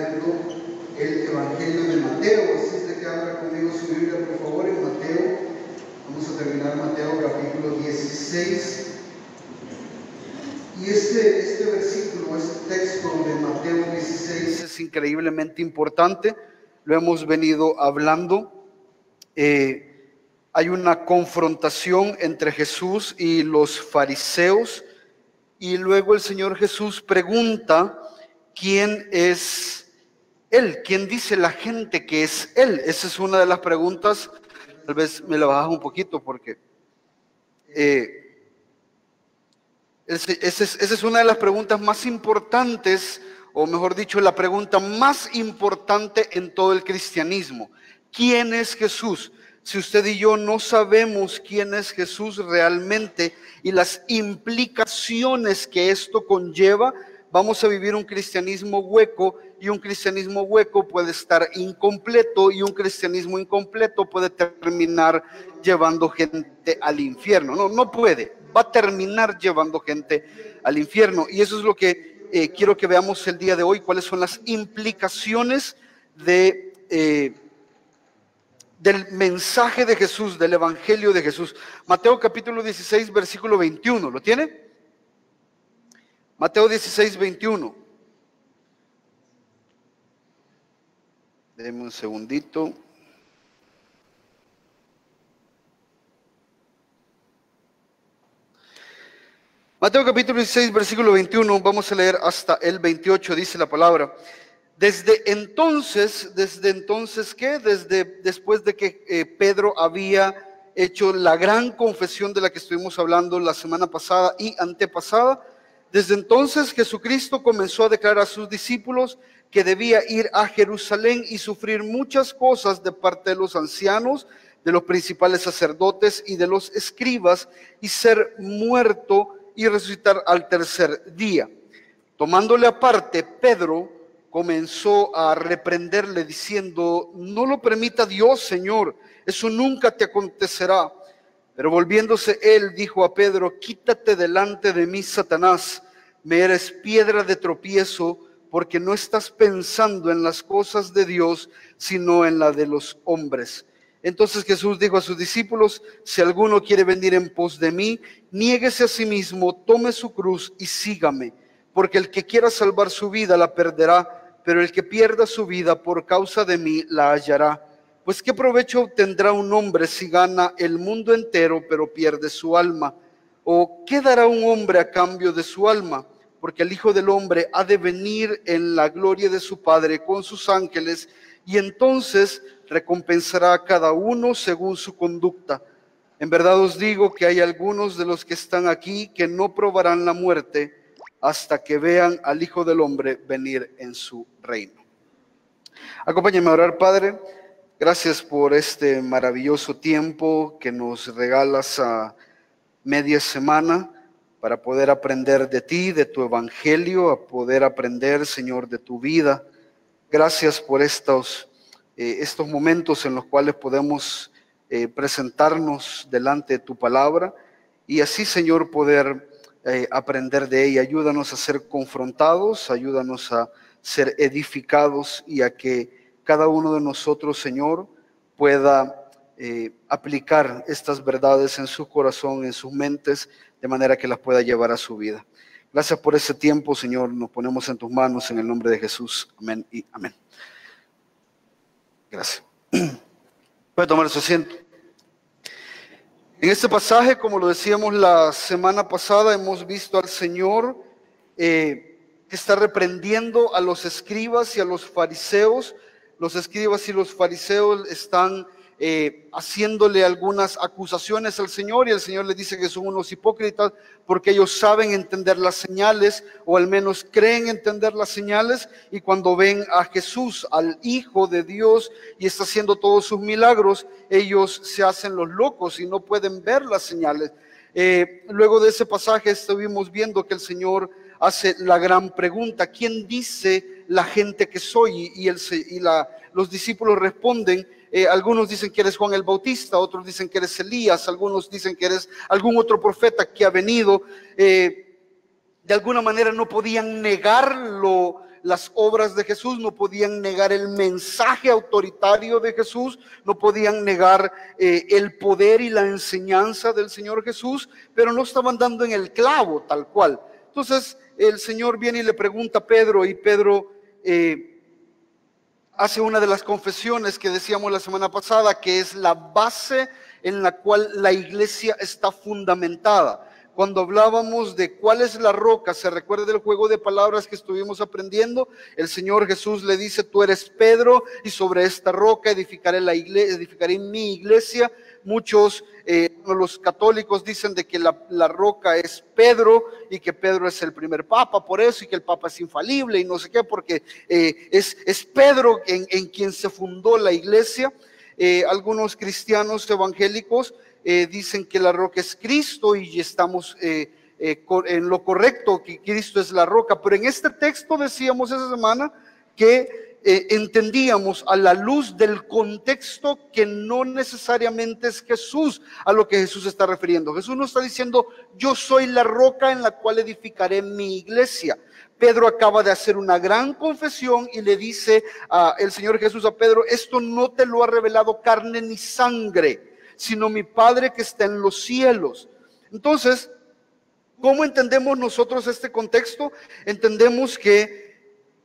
estudiando el Evangelio de Mateo. Así es de que abra conmigo su Biblia, por favor, en Mateo. Vamos a terminar Mateo capítulo 16. Y este versículo, este texto de Mateo 16 es increíblemente importante. Lo hemos venido hablando. Hay una confrontación entre Jesús y los fariseos. Y luego el Señor Jesús pregunta: ¿quién es Él? ¿Quién dice la gente que es Él? Esa es una de las preguntas. Tal vez me la bajas un poquito porque esa es una de las preguntas más importantes, o mejor dicho, la pregunta más importante en todo el cristianismo. ¿Quién es Jesús? Si usted y yo no sabemos quién es Jesús realmente y las implicaciones que esto conlleva, vamos a vivir un cristianismo hueco, y un cristianismo hueco puede estar incompleto, y un cristianismo incompleto puede terminar llevando gente al infierno. No puede, va a terminar llevando gente al infierno. Y eso es lo que quiero que veamos el día de hoy, cuáles son las implicaciones del mensaje de Jesús, del evangelio de Jesús. Mateo capítulo 16, versículo 21, ¿lo tiene? Mateo 16, 21. Deme un segundito. Mateo capítulo 16, versículo 21, vamos a leer hasta el 28, dice la palabra. Desde entonces, ¿qué? Después de que Pedro había hecho la gran confesión de la que estuvimos hablando la semana pasada y antepasada, desde entonces Jesucristo comenzó a declarar a sus discípulos que debía ir a Jerusalén y sufrir muchas cosas de parte de los ancianos, de los principales sacerdotes y de los escribas, y ser muerto y resucitar al tercer día. Tomándole aparte, Pedro comenzó a reprenderle diciendo: no lo permita Dios, Señor, eso nunca te acontecerá. Pero volviéndose él, dijo a Pedro: quítate delante de mí, Satanás, me eres piedra de tropiezo, porque no estás pensando en las cosas de Dios, sino en la de los hombres. Entonces Jesús dijo a sus discípulos: si alguno quiere venir en pos de mí, niéguese a sí mismo, tome su cruz y sígame. Porque el que quiera salvar su vida la perderá, pero el que pierda su vida por causa de mí la hallará. Pues ¿qué provecho tendrá un hombre si gana el mundo entero, pero pierde su alma? ¿O qué dará un hombre a cambio de su alma? Porque el Hijo del Hombre ha de venir en la gloria de su Padre con sus ángeles, y entonces recompensará a cada uno según su conducta. En verdad os digo que hay algunos de los que están aquí que no probarán la muerte hasta que vean al Hijo del Hombre venir en su reino. Acompáñenme a orar. Padre, gracias por este maravilloso tiempo que nos regalas a media semana para poder aprender de ti, de tu evangelio, a poder aprender, Señor, de tu vida. Gracias por estos momentos en los cuales podemos presentarnos delante de tu palabra y así, Señor, poder aprender de ella. Ayúdanos a ser confrontados, ayúdanos a ser edificados y a que cada uno de nosotros, Señor, pueda aplicar estas verdades en su corazón, en sus mentes, de manera que las pueda llevar a su vida. Gracias por ese tiempo, Señor. Nos ponemos en tus manos en el nombre de Jesús. Amén y amén. Gracias. Puede tomar su asiento. En este pasaje, como lo decíamos la semana pasada, hemos visto al Señor que está reprendiendo a los escribas y a los fariseos. Los escribas y los fariseos están haciéndole algunas acusaciones al Señor, y el Señor les dice que son unos hipócritas porque ellos saben entender las señales, o al menos creen entender las señales, y cuando ven a Jesús, al Hijo de Dios, y está haciendo todos sus milagros, ellos se hacen los locos y no pueden ver las señales. Luego de ese pasaje estuvimos viendo que el Señor hace la gran pregunta: ¿quién dice la gente que soy? Los discípulos responden, algunos dicen que eres Juan el Bautista, otros dicen que eres Elías, algunos dicen que eres algún otro profeta que ha venido. De alguna manera no podían negar las obras de Jesús, no podían negar el mensaje autoritario de Jesús, no podían negar el poder y la enseñanza del Señor Jesús, pero no estaban dando en el clavo tal cual. Entonces el Señor viene y le pregunta a Pedro, y Pedro hace una de las confesiones que decíamos la semana pasada, que es la base en la cual la iglesia está fundamentada. Cuando hablábamos de cuál es la roca, se recuerda del juego de palabras que estuvimos aprendiendo. El Señor Jesús le dice: tú eres Pedro, y sobre esta roca edificaré mi iglesia. Muchos los católicos dicen de que la roca es Pedro, y que Pedro es el primer papa por eso, y que el papa es infalible y no sé qué, porque es Pedro en quien se fundó la iglesia. Algunos cristianos evangélicos dicen que la roca es Cristo, y estamos en lo correcto, que Cristo es la roca. Pero en este texto decíamos esa semana que entendíamos a la luz del contexto que no necesariamente es Jesús a lo que Jesús está refiriendo. Jesús no está diciendo: yo soy la roca en la cual edificaré mi iglesia. Pedro acaba de hacer una gran confesión y le dice el Señor Jesús a Pedro: esto no te lo ha revelado carne ni sangre, sino mi Padre que está en los cielos. Entonces, ¿cómo entendemos nosotros este contexto? Entendemos que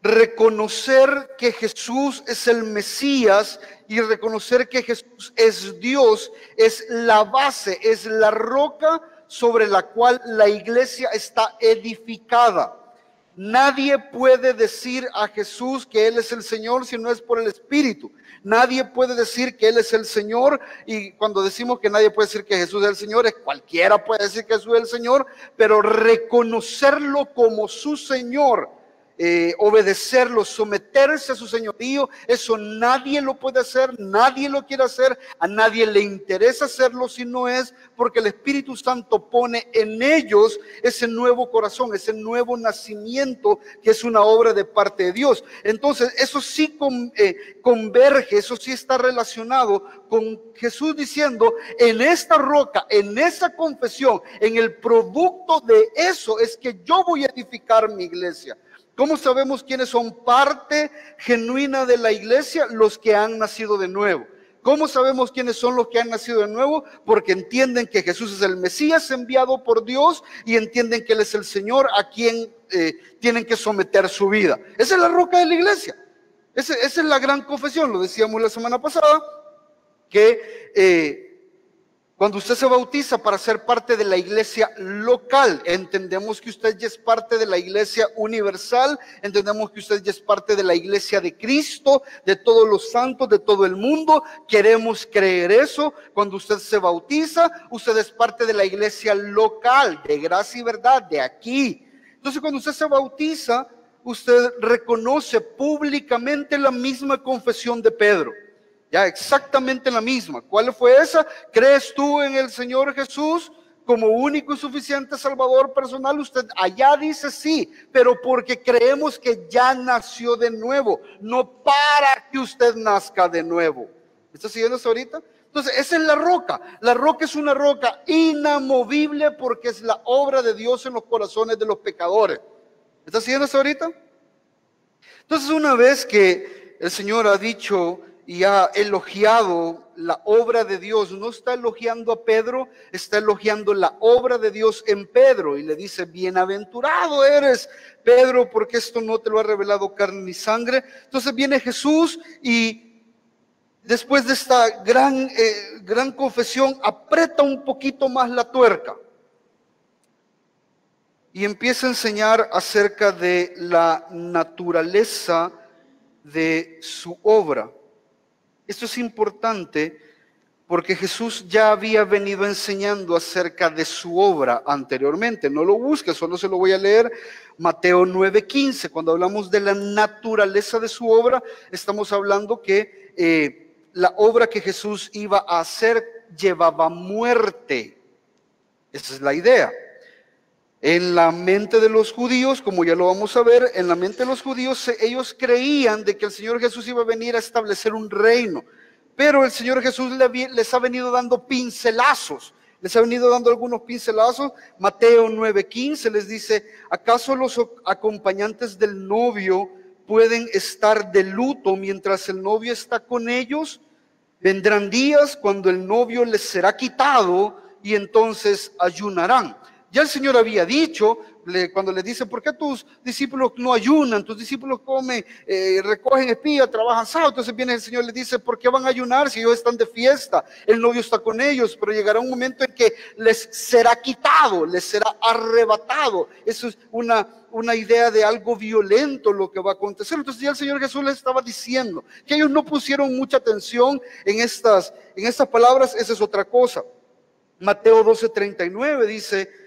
reconocer que Jesús es el Mesías y reconocer que Jesús es Dios es la base, es la roca sobre la cual la iglesia está edificada. Nadie puede decir a Jesús que Él es el Señor si no es por el Espíritu. Nadie puede decir que Él es el Señor, y cuando decimos que nadie puede decir que Jesús es el Señor, es cualquiera puede decir que Jesús es el Señor, pero reconocerlo como su Señor, obedecerlo, someterse a su señorío, eso nadie lo puede hacer, nadie lo quiere hacer, a nadie le interesa hacerlo si no es porque el Espíritu Santo pone en ellos ese nuevo corazón, ese nuevo nacimiento que es una obra de parte de Dios. Entonces eso sí converge, eso sí está relacionado con Jesús diciendo: en esta roca, en esa confesión, en el producto de eso es que yo voy a edificar mi iglesia. ¿Cómo sabemos quiénes son parte genuina de la iglesia? Los que han nacido de nuevo. ¿Cómo sabemos quiénes son los que han nacido de nuevo? Porque entienden que Jesús es el Mesías enviado por Dios, y entienden que Él es el Señor a quien tienen que someter su vida. Esa es la roca de la iglesia. Esa es la gran confesión. Lo decíamos la semana pasada, que cuando usted se bautiza para ser parte de la iglesia local, entendemos que usted ya es parte de la iglesia universal, entendemos que usted ya es parte de la iglesia de Cristo, de todos los santos, de todo el mundo. Queremos creer eso. Cuando usted se bautiza, usted es parte de la iglesia local, de gracia y verdad, de aquí. Entonces, cuando usted se bautiza, usted reconoce públicamente la misma confesión de Pedro. Ya, exactamente la misma. ¿Cuál fue esa? ¿Crees tú en el Señor Jesús como único y suficiente Salvador personal? Usted allá dice sí, pero porque creemos que ya nació de nuevo, no para que usted nazca de nuevo. ¿Me está siguiendo hasta ahorita? Entonces, esa es la roca. La roca es una roca inamovible porque es la obra de Dios en los corazones de los pecadores. ¿Me está siguiendo hasta ahorita? Entonces, una vez que el Señor ha dicho y ha elogiado la obra de Dios, no está elogiando a Pedro, está elogiando la obra de Dios en Pedro, y le dice: bienaventurado eres, Pedro, porque esto no te lo ha revelado carne ni sangre. Entonces viene Jesús, y después de esta gran confesión, aprieta un poquito más la tuerca y empieza a enseñar acerca de la naturaleza de su obra. Esto es importante porque Jesús ya había venido enseñando acerca de su obra anteriormente. No lo busque, solo se lo voy a leer. Mateo 9:15, cuando hablamos de la naturaleza de su obra, estamos hablando que la obra que Jesús iba a hacer llevaba muerte. Esa es la idea. En la mente de los judíos, como ya lo vamos a ver, en la mente de los judíos ellos creían de que el Señor Jesús iba a venir a establecer un reino, pero el Señor Jesús les ha venido dando pincelazos, les ha venido dando algunos pincelazos. Mateo 9:15 les dice: ¿acaso los acompañantes del novio pueden estar de luto mientras el novio está con ellos. Vendrán días cuando el novio les será quitado y entonces ayunarán. Ya el Señor había dicho, cuando le dice, ¿por qué tus discípulos no ayunan? Tus discípulos comen, recogen espiga, trabajan sábado. Entonces viene el Señor y le dice, ¿por qué van a ayunar si ellos están de fiesta? El novio está con ellos, pero llegará un momento en que les será quitado, les será arrebatado. Eso es una idea de algo violento lo que va a acontecer. Entonces ya el Señor Jesús les estaba diciendo que ellos no pusieron mucha atención en estas palabras. Esa es otra cosa. Mateo 12:39 dice,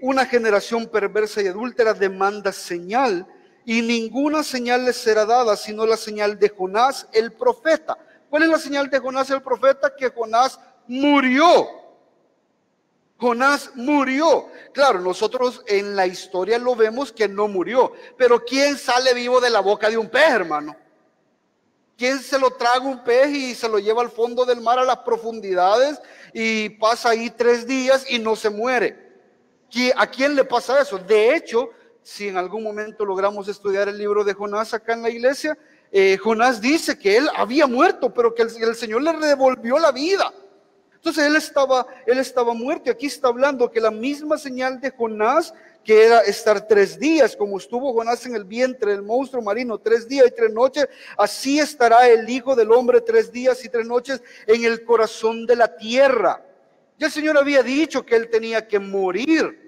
una generación perversa y adúltera demanda señal, y ninguna señal les será dada sino la señal de Jonás el profeta. ¿Cuál es la señal de Jonás el profeta? Que Jonás murió. Jonás murió. Claro, nosotros en la historia lo vemos que no murió, pero ¿quién sale vivo de la boca de un pez, hermano? ¿Quién se lo traga un pez y se lo lleva al fondo del mar, a las profundidades, y pasa ahí 3 días y no se muere? ¿A quién le pasa eso? De hecho, si en algún momento logramos estudiar el libro de Jonás acá en la iglesia, Jonás dice que él había muerto, pero que el Señor le devolvió la vida. Entonces él estaba muerto, y aquí está hablando que la misma señal de Jonás, que era estar 3 días, como estuvo Jonás en el vientre del monstruo marino 3 días y 3 noches, así estará el Hijo del Hombre 3 días y 3 noches en el corazón de la tierra. Ya el Señor había dicho que él tenía que morir.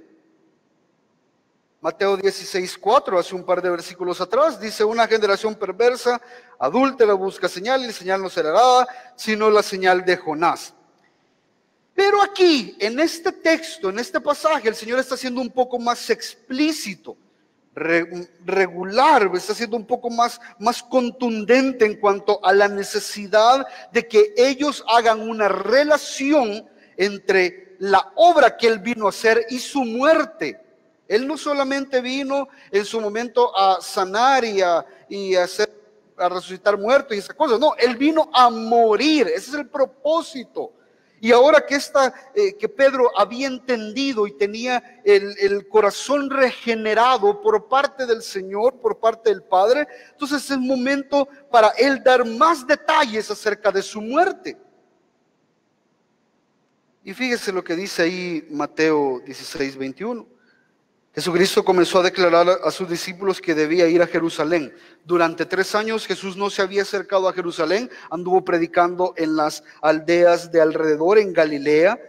Mateo 16:4, hace un par de versículos atrás, dice, una generación perversa, adúltera, busca señal, y señal no será dada, sino la señal de Jonás. Pero aquí, en este texto, en este pasaje, el Señor está siendo un poco más explícito, regular, está siendo un poco más contundente en cuanto a la necesidad de que ellos hagan una relación entre la obra que Él vino a hacer y su muerte. Él no solamente vino en su momento a sanar y a resucitar muertos y esas cosas, no, Él vino a morir, ese es el propósito. Y ahora que Pedro había entendido y tenía el corazón regenerado por parte del Señor, por parte del Padre, entonces es el momento para él dar más detalles acerca de su muerte. Y fíjese lo que dice ahí Mateo 16:21. Jesucristo comenzó a declarar a sus discípulos que debía ir a Jerusalén. Durante 3 años Jesús no se había acercado a Jerusalén, anduvo predicando en las aldeas de alrededor, en Galilea,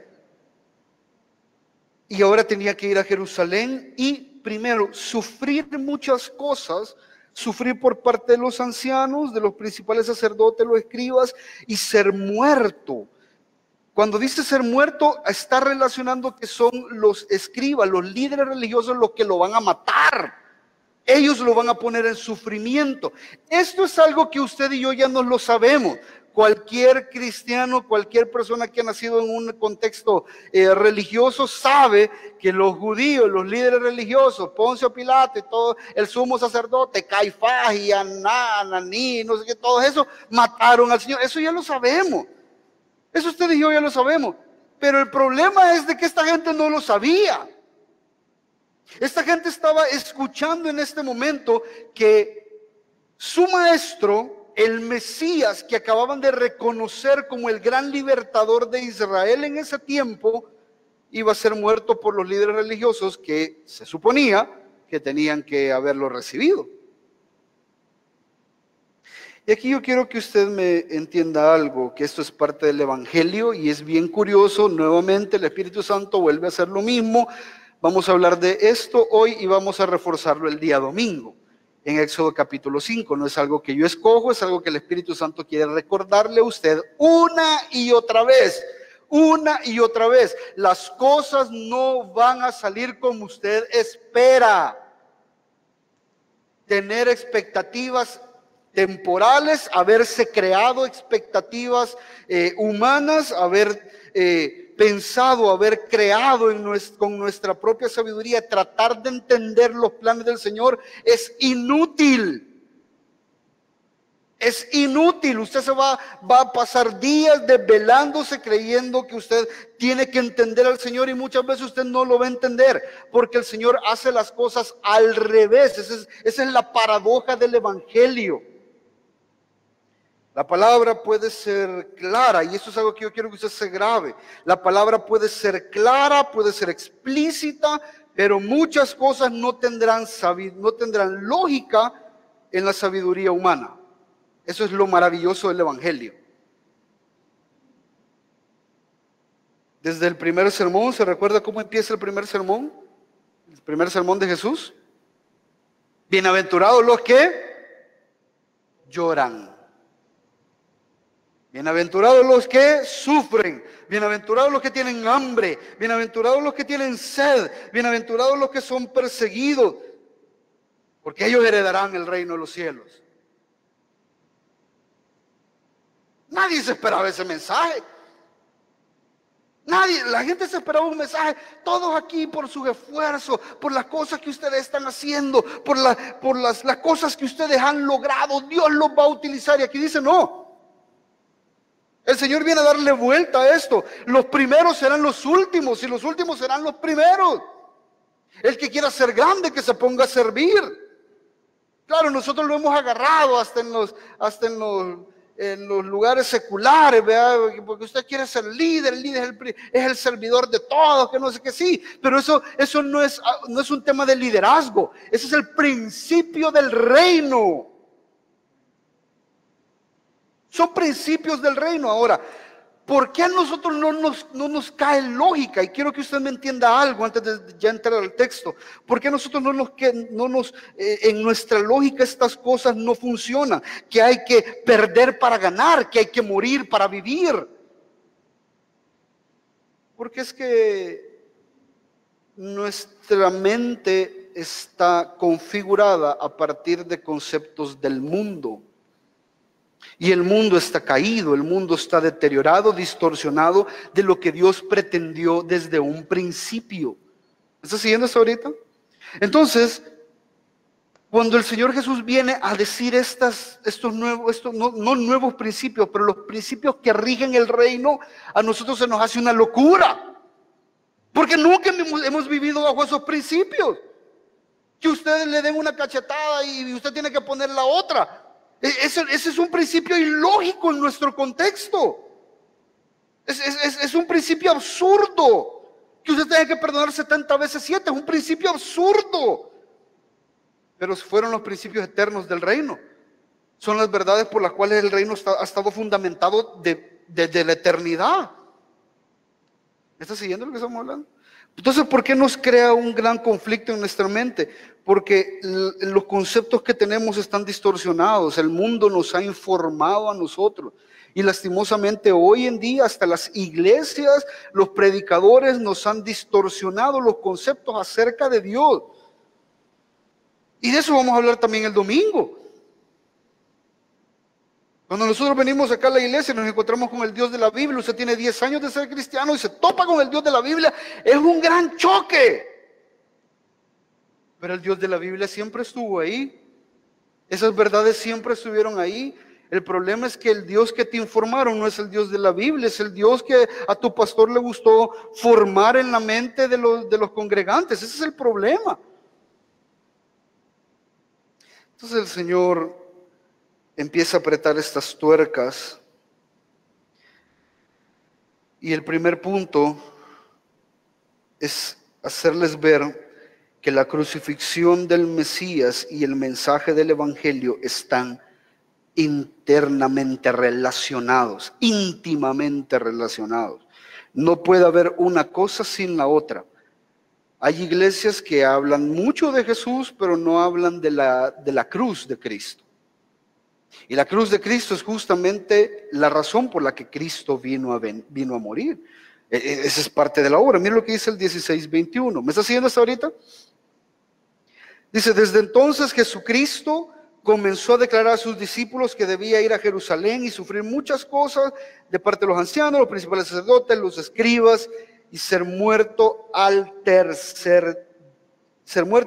y ahora tenía que ir a Jerusalén y primero sufrir muchas cosas, sufrir por parte de los ancianos, de los principales sacerdotes, los escribas, y ser muerto. Cuando dice ser muerto, está relacionando que son los escribas, los líderes religiosos, los que lo van a matar. Ellos lo van a poner en sufrimiento. Esto es algo que usted y yo ya no lo sabemos. Cualquier cristiano, cualquier persona que ha nacido en un contexto religioso sabe que los judíos, los líderes religiosos, Poncio Pilato y todo, el sumo sacerdote, Caifás y Ananí, no sé qué, todo eso, mataron al Señor. Eso ya lo sabemos. Eso usted y yo ya lo sabemos, pero el problema es de que esta gente no lo sabía. Esta gente estaba escuchando en este momento que su maestro, el Mesías, que acababan de reconocer como el gran libertador de Israel en ese tiempo, iba a ser muerto por los líderes religiosos que se suponía que tenían que haberlo recibido. Y aquí yo quiero que usted me entienda algo, que esto es parte del Evangelio y es bien curioso. Nuevamente el Espíritu Santo vuelve a hacer lo mismo. Vamos a hablar de esto hoy y vamos a reforzarlo el día domingo, en Éxodo capítulo 5. No es algo que yo escojo, es algo que el Espíritu Santo quiere recordarle a usted una y otra vez. Una y otra vez. Las cosas no van a salir como usted espera. Tener expectativas temporales, haberse creado expectativas humanas, haber pensado, haber creado con nuestra propia sabiduría, tratar de entender los planes del Señor es inútil. Es inútil. Usted va a pasar días desvelándose creyendo que usted tiene que entender al Señor, y muchas veces usted no lo va a entender porque el Señor hace las cosas al revés. Esa es la paradoja del Evangelio. La palabra puede ser clara, y eso es algo que yo quiero que usted se grabe. La palabra puede ser clara, puede ser explícita, pero muchas cosas no tendrán lógica en la sabiduría humana. Eso es lo maravilloso del Evangelio. Desde el primer sermón, ¿se recuerda cómo empieza el primer sermón? El primer sermón de Jesús. Bienaventurados los que lloran. Bienaventurados los que sufren, bienaventurados los que tienen hambre, bienaventurados los que tienen sed, bienaventurados los que son perseguidos, porque ellos heredarán el reino de los cielos. Nadie se esperaba ese mensaje. Nadie, la gente se esperaba un mensaje. Todos aquí por sus esfuerzos, por las cosas que ustedes están haciendo, por las cosas que ustedes han logrado, Dios los va a utilizar. Y aquí dice no. El Señor viene a darle vuelta a esto. Los primeros serán los últimos y los últimos serán los primeros. El que quiera ser grande, que se ponga a servir. Claro, nosotros lo hemos agarrado hasta en los lugares seculares, ¿verdad? Porque usted quiere ser líder, el líder es el servidor de todos, que no sé qué, sí, pero eso no es un tema de liderazgo. Ese es el principio del reino. Son principios del reino. Ahora, ¿por qué a nosotros no nos cae lógica? Y quiero que usted me entienda algo antes de ya entrar al texto. ¿Por qué a nosotros en nuestra lógica estas cosas no funcionan? Que hay que perder para ganar, que hay que morir para vivir. Porque es que nuestra mente está configurada a partir de conceptos del mundo. Y el mundo está caído, el mundo está deteriorado, distorsionado de lo que Dios pretendió desde un principio. ¿Está siguiendo eso ahorita? Entonces, cuando el Señor Jesús viene a decir no nuevos principios, pero los principios que rigen el reino, a nosotros se nos hace una locura. Porque nunca hemos vivido bajo esos principios. Que ustedes le den una cachetada y usted tiene que poner la otra. Ese es un principio ilógico en nuestro contexto. Es un principio absurdo. Que usted tenga que perdonar 70 veces 7. Es un principio absurdo. Pero fueron los principios eternos del reino. Son las verdades por las cuales el reino ha estado fundamentado desde la eternidad. ¿Me está siguiendo lo que estamos hablando? Entonces, ¿por qué nos crea un gran conflicto en nuestra mente? Porque los conceptos que tenemos están distorsionados. El mundo nos ha informado a nosotros. Y lastimosamente hoy en día hasta las iglesias, los predicadores nos han distorsionado los conceptos acerca de Dios. Y de eso vamos a hablar también el domingo. Cuando nosotros venimos acá a la iglesia y nos encontramos con el Dios de la Biblia, usted tiene 10 años de ser cristiano y se topa con el Dios de la Biblia, es un gran choque. Pero el Dios de la Biblia siempre estuvo ahí. Esas verdades siempre estuvieron ahí. El problema es que el Dios que te informaron no es el Dios de la Biblia, es el Dios que a tu pastor le gustó formar en la mente de los congregantes. Ese es el problema. Entonces el Señor empieza a apretar estas tuercas. Y el primer punto es hacerles ver que la crucifixión del Mesías y el mensaje del Evangelio están internamente relacionados, íntimamente relacionados. No puede haber una cosa sin la otra. Hay iglesias que hablan mucho de Jesús, pero no hablan de la cruz de Cristo. Y la cruz de Cristo es justamente la razón por la que Cristo vino a morir. Esa es parte de la obra. Mira lo que dice el 16:21. ¿Me está siguiendo hasta ahorita? Dice, desde entonces Jesucristo comenzó a declarar a sus discípulos que debía ir a Jerusalén y sufrir muchas cosas de parte de los ancianos, los principales sacerdotes, los escribas, y ser muerto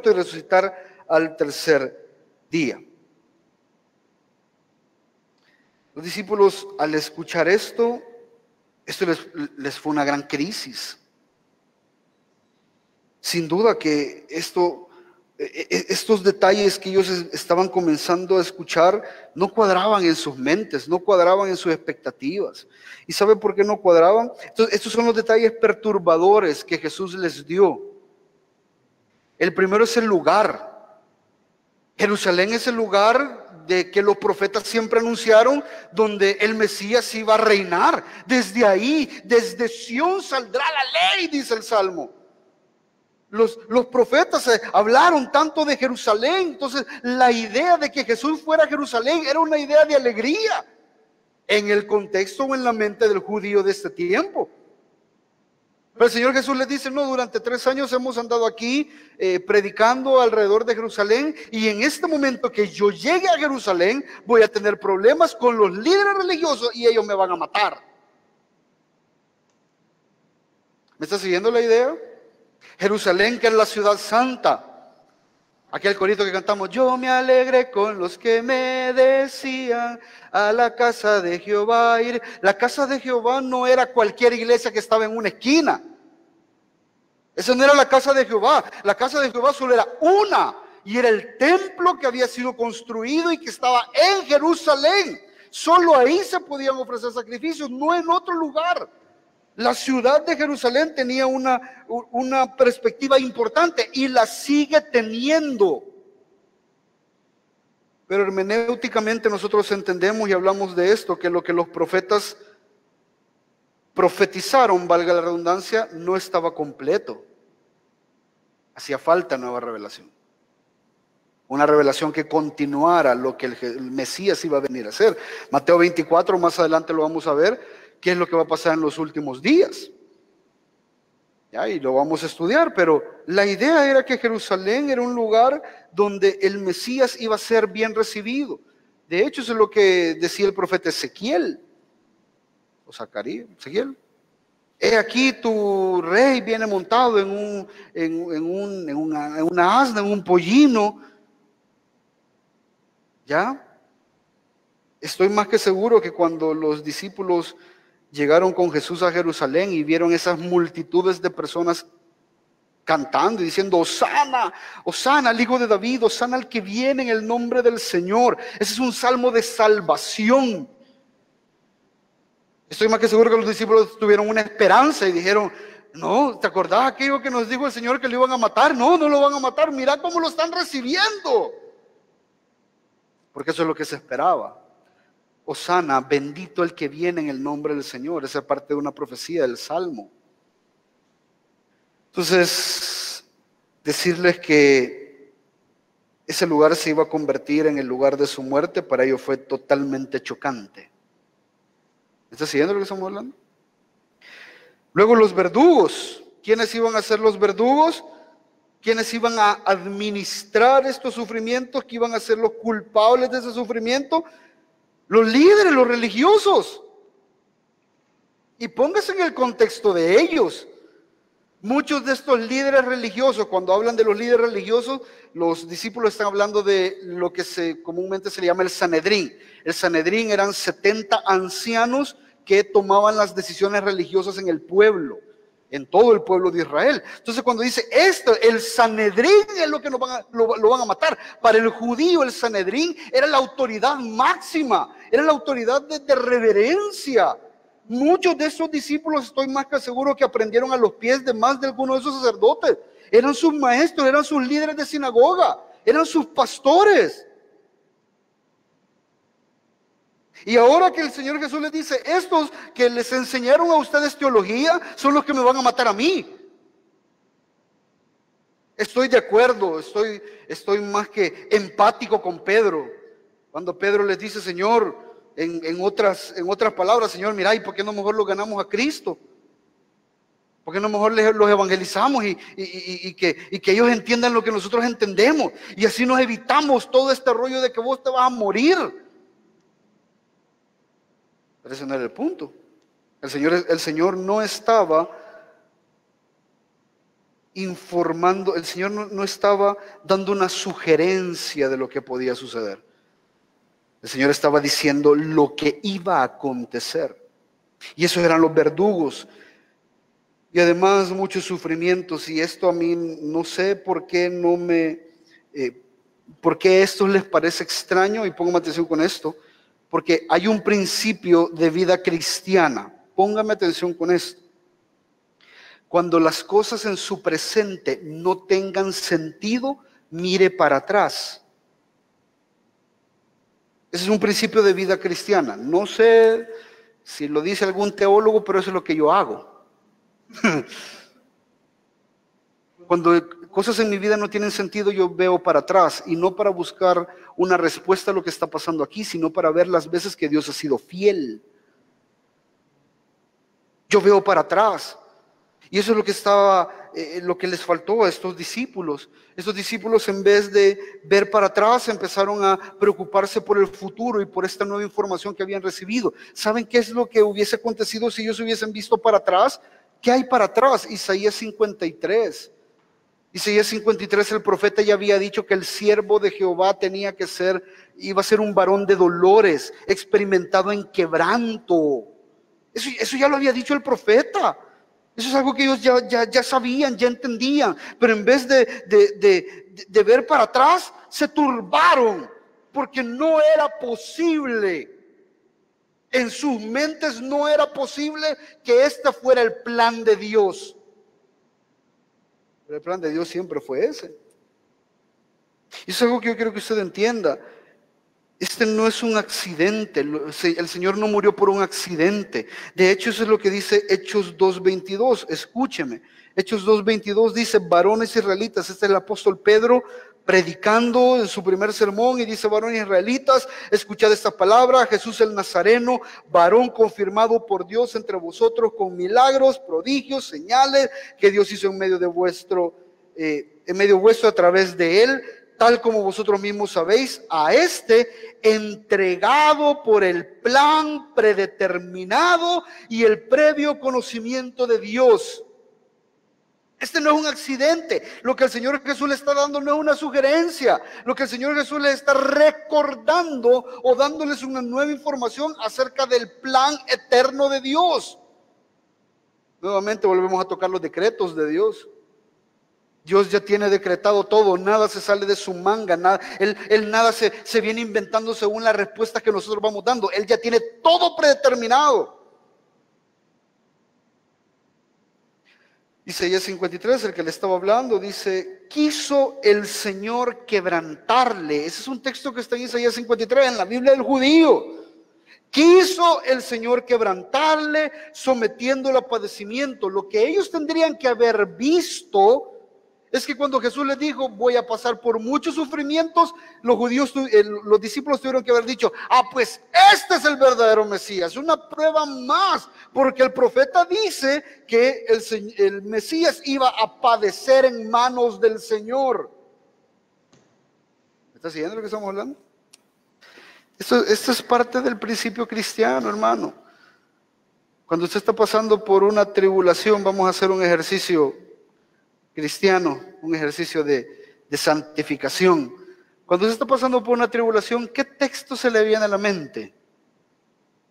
y resucitar al tercer día. Los discípulos, al escuchar esto les fue una gran crisis. Sin duda que estos detalles que ellos estaban comenzando a escuchar no cuadraban en sus mentes, no cuadraban en sus expectativas. ¿Y sabe por qué no cuadraban? Entonces, estos son los detalles perturbadores que Jesús les dio. El primero es el lugar. Jerusalén es el lugar de que los profetas siempre anunciaron, donde el Mesías iba a reinar. Desde ahí, desde Sión saldrá la ley, dice el Salmo. Los profetas hablaron tanto de Jerusalén. Entonces la idea de que Jesús fuera a Jerusalén era una idea de alegría en el contexto o en la mente del judío de este tiempo. Pero el Señor Jesús les dice: no, durante 3 años hemos andado aquí predicando alrededor de Jerusalén, y en este momento que yo llegue a Jerusalén voy a tener problemas con los líderes religiosos y ellos me van a matar. ¿Me está siguiendo la idea? Jerusalén, que es la ciudad santa. Aquel corito que cantamos: yo me alegré con los que me decían, a la casa de Jehová ir. La casa de Jehová no era cualquier iglesia que estaba en una esquina. Esa no era la casa de Jehová. La casa de Jehová solo era una, y era el templo que había sido construido y que estaba en Jerusalén. Solo ahí se podían ofrecer sacrificios, no en otro lugar. La ciudad de Jerusalén tenía una perspectiva importante y la sigue teniendo. Pero hermenéuticamente nosotros entendemos y hablamos de esto, que lo que los profetas profetizaron, valga la redundancia, no estaba completo. Hacía falta nueva revelación. Una revelación que continuara lo que el Mesías iba a venir a hacer. Mateo 24, más adelante lo vamos a ver, qué es lo que va a pasar en los últimos días. ¿Ya? Y lo vamos a estudiar, pero la idea era que Jerusalén era un lugar donde el Mesías iba a ser bien recibido. De hecho, eso es lo que decía el profeta Ezequiel, o Zacarías, Ezequiel. He aquí tu rey viene montado en una asna, en un pollino. ¿Ya? Estoy más que seguro que cuando los discípulos llegaron con Jesús a Jerusalén y vieron esas multitudes de personas cantando y diciendo: Hosana, Hosana al Hijo de David, Hosana al que viene en el nombre del Señor. Ese es un salmo de salvación. Estoy más que seguro que los discípulos tuvieron una esperanza y dijeron: no, ¿te acordás aquello que nos dijo el Señor que lo iban a matar? No, no lo van a matar, mira cómo lo están recibiendo. Porque eso es lo que se esperaba. Hosana, bendito el que viene en el nombre del Señor. Esa es parte de una profecía del Salmo. Entonces, decirles que ese lugar se iba a convertir en el lugar de su muerte, para ellos fue totalmente chocante. ¿Está siguiendo lo que estamos hablando? Luego los verdugos. ¿Quiénes iban a ser los verdugos? ¿Quiénes iban a administrar estos sufrimientos? ¿Quién iban a ser los culpables de ese sufrimiento? Los líderes, los religiosos. Y póngase en el contexto de ellos. Muchos de estos líderes religiosos, cuando hablan de los líderes religiosos, los discípulos están hablando de lo que comúnmente se le llama el Sanedrín. El Sanedrín eran 70 ancianos que tomaban las decisiones religiosas en el pueblo, en todo el pueblo de Israel. Entonces cuando dice esto, el Sanedrín es lo que lo van a matar. Para el judío el Sanedrín era la autoridad máxima, era la autoridad de reverencia. Muchos de esos discípulos, estoy más que seguro, que aprendieron a los pies de más de algunos de esos sacerdotes. Eran sus maestros, eran sus líderes de sinagoga, eran sus pastores. Y ahora que el Señor Jesús les dice: estos que les enseñaron a ustedes teología son los que me van a matar a mí. Estoy de acuerdo, estoy más que empático con Pedro. Cuando Pedro les dice: Señor, en otras palabras, Señor, mira, ¿y por qué no mejor los ganamos a Cristo? ¿Por qué no mejor los evangelizamos y que ellos entiendan lo que nosotros entendemos? Y así nos evitamos todo este rollo de que vos te vas a morir. Pero ese no era el punto. El Señor no estaba informando, el Señor no estaba dando una sugerencia de lo que podía suceder. El Señor estaba diciendo lo que iba a acontecer. Y esos eran los verdugos. Y además muchos sufrimientos. Y esto a mí no sé por qué por qué esto les parece extraño. Y póngame atención con esto. Porque hay un principio de vida cristiana. Póngame atención con esto. Cuando las cosas en su presente no tengan sentido, mire para atrás. Ese es un principio de vida cristiana. No sé si lo dice algún teólogo, pero eso es lo que yo hago. Cuando cosas en mi vida no tienen sentido, yo veo para atrás, y no para buscar una respuesta a lo que está pasando aquí, sino para ver las veces que Dios ha sido fiel. Yo veo para atrás. Y eso es lo que les faltó a estos discípulos. Estos discípulos, en vez de ver para atrás, empezaron a preocuparse por el futuro y por esta nueva información que habían recibido. ¿Saben qué es lo que hubiese acontecido si ellos hubiesen visto para atrás? ¿Qué hay para atrás? Isaías 53. Isaías 53, el profeta ya había dicho que el siervo de Jehová iba a ser un varón de dolores, experimentado en quebranto. Eso ya lo había dicho el profeta. Eso es algo que ellos ya sabían, ya entendían. Pero en vez de ver para atrás, se turbaron, porque no era posible. En sus mentes no era posible que este fuera el plan de Dios. Pero el plan de Dios siempre fue ese. Y es algo que yo quiero que usted entienda. Este no es un accidente. El Señor no murió por un accidente. De hecho, eso es lo que dice Hechos 2:22. Escúcheme. Hechos 2:22 dice: varones israelitas. Este es el apóstol Pedro predicando en su primer sermón, y dice: varones israelitas, escuchad esta palabra. Jesús el Nazareno, varón confirmado por Dios entre vosotros con milagros, prodigios, señales que Dios hizo en medio vuestro a través de él, tal como vosotros mismos sabéis, a este entregado por el plan predeterminado y el previo conocimiento de Dios. Este no es un accidente. Lo que el Señor Jesús le está dando no es una sugerencia. Lo que el Señor Jesús le está recordando o dándoles una nueva información acerca del plan eterno de Dios. Nuevamente volvemos a tocar los decretos de Dios. Dios ya tiene decretado todo, nada se sale de su manga, nada, él nada se viene inventando según la respuesta que nosotros vamos dando. Él ya tiene todo predeterminado. Isaías 53, el que le estaba hablando, dice: quiso el Señor quebrantarle. Ese es un texto que está en Isaías 53, en la Biblia del judío. Quiso el Señor quebrantarle, sometiéndolo a padecimiento. Lo que ellos tendrían que haber visto es que cuando Jesús les dijo: voy a pasar por muchos sufrimientos, los discípulos tuvieron que haber dicho: pues este es el verdadero Mesías. Una prueba más, porque el profeta dice que el Mesías iba a padecer en manos del Señor. ¿Me está siguiendo lo que estamos hablando? Esto es parte del principio cristiano, hermano. Cuando usted está pasando por una tribulación, vamos a hacer un ejercicio cristiano, un ejercicio de santificación. Cuando usted está pasando por una tribulación, ¿qué texto se le viene a la mente?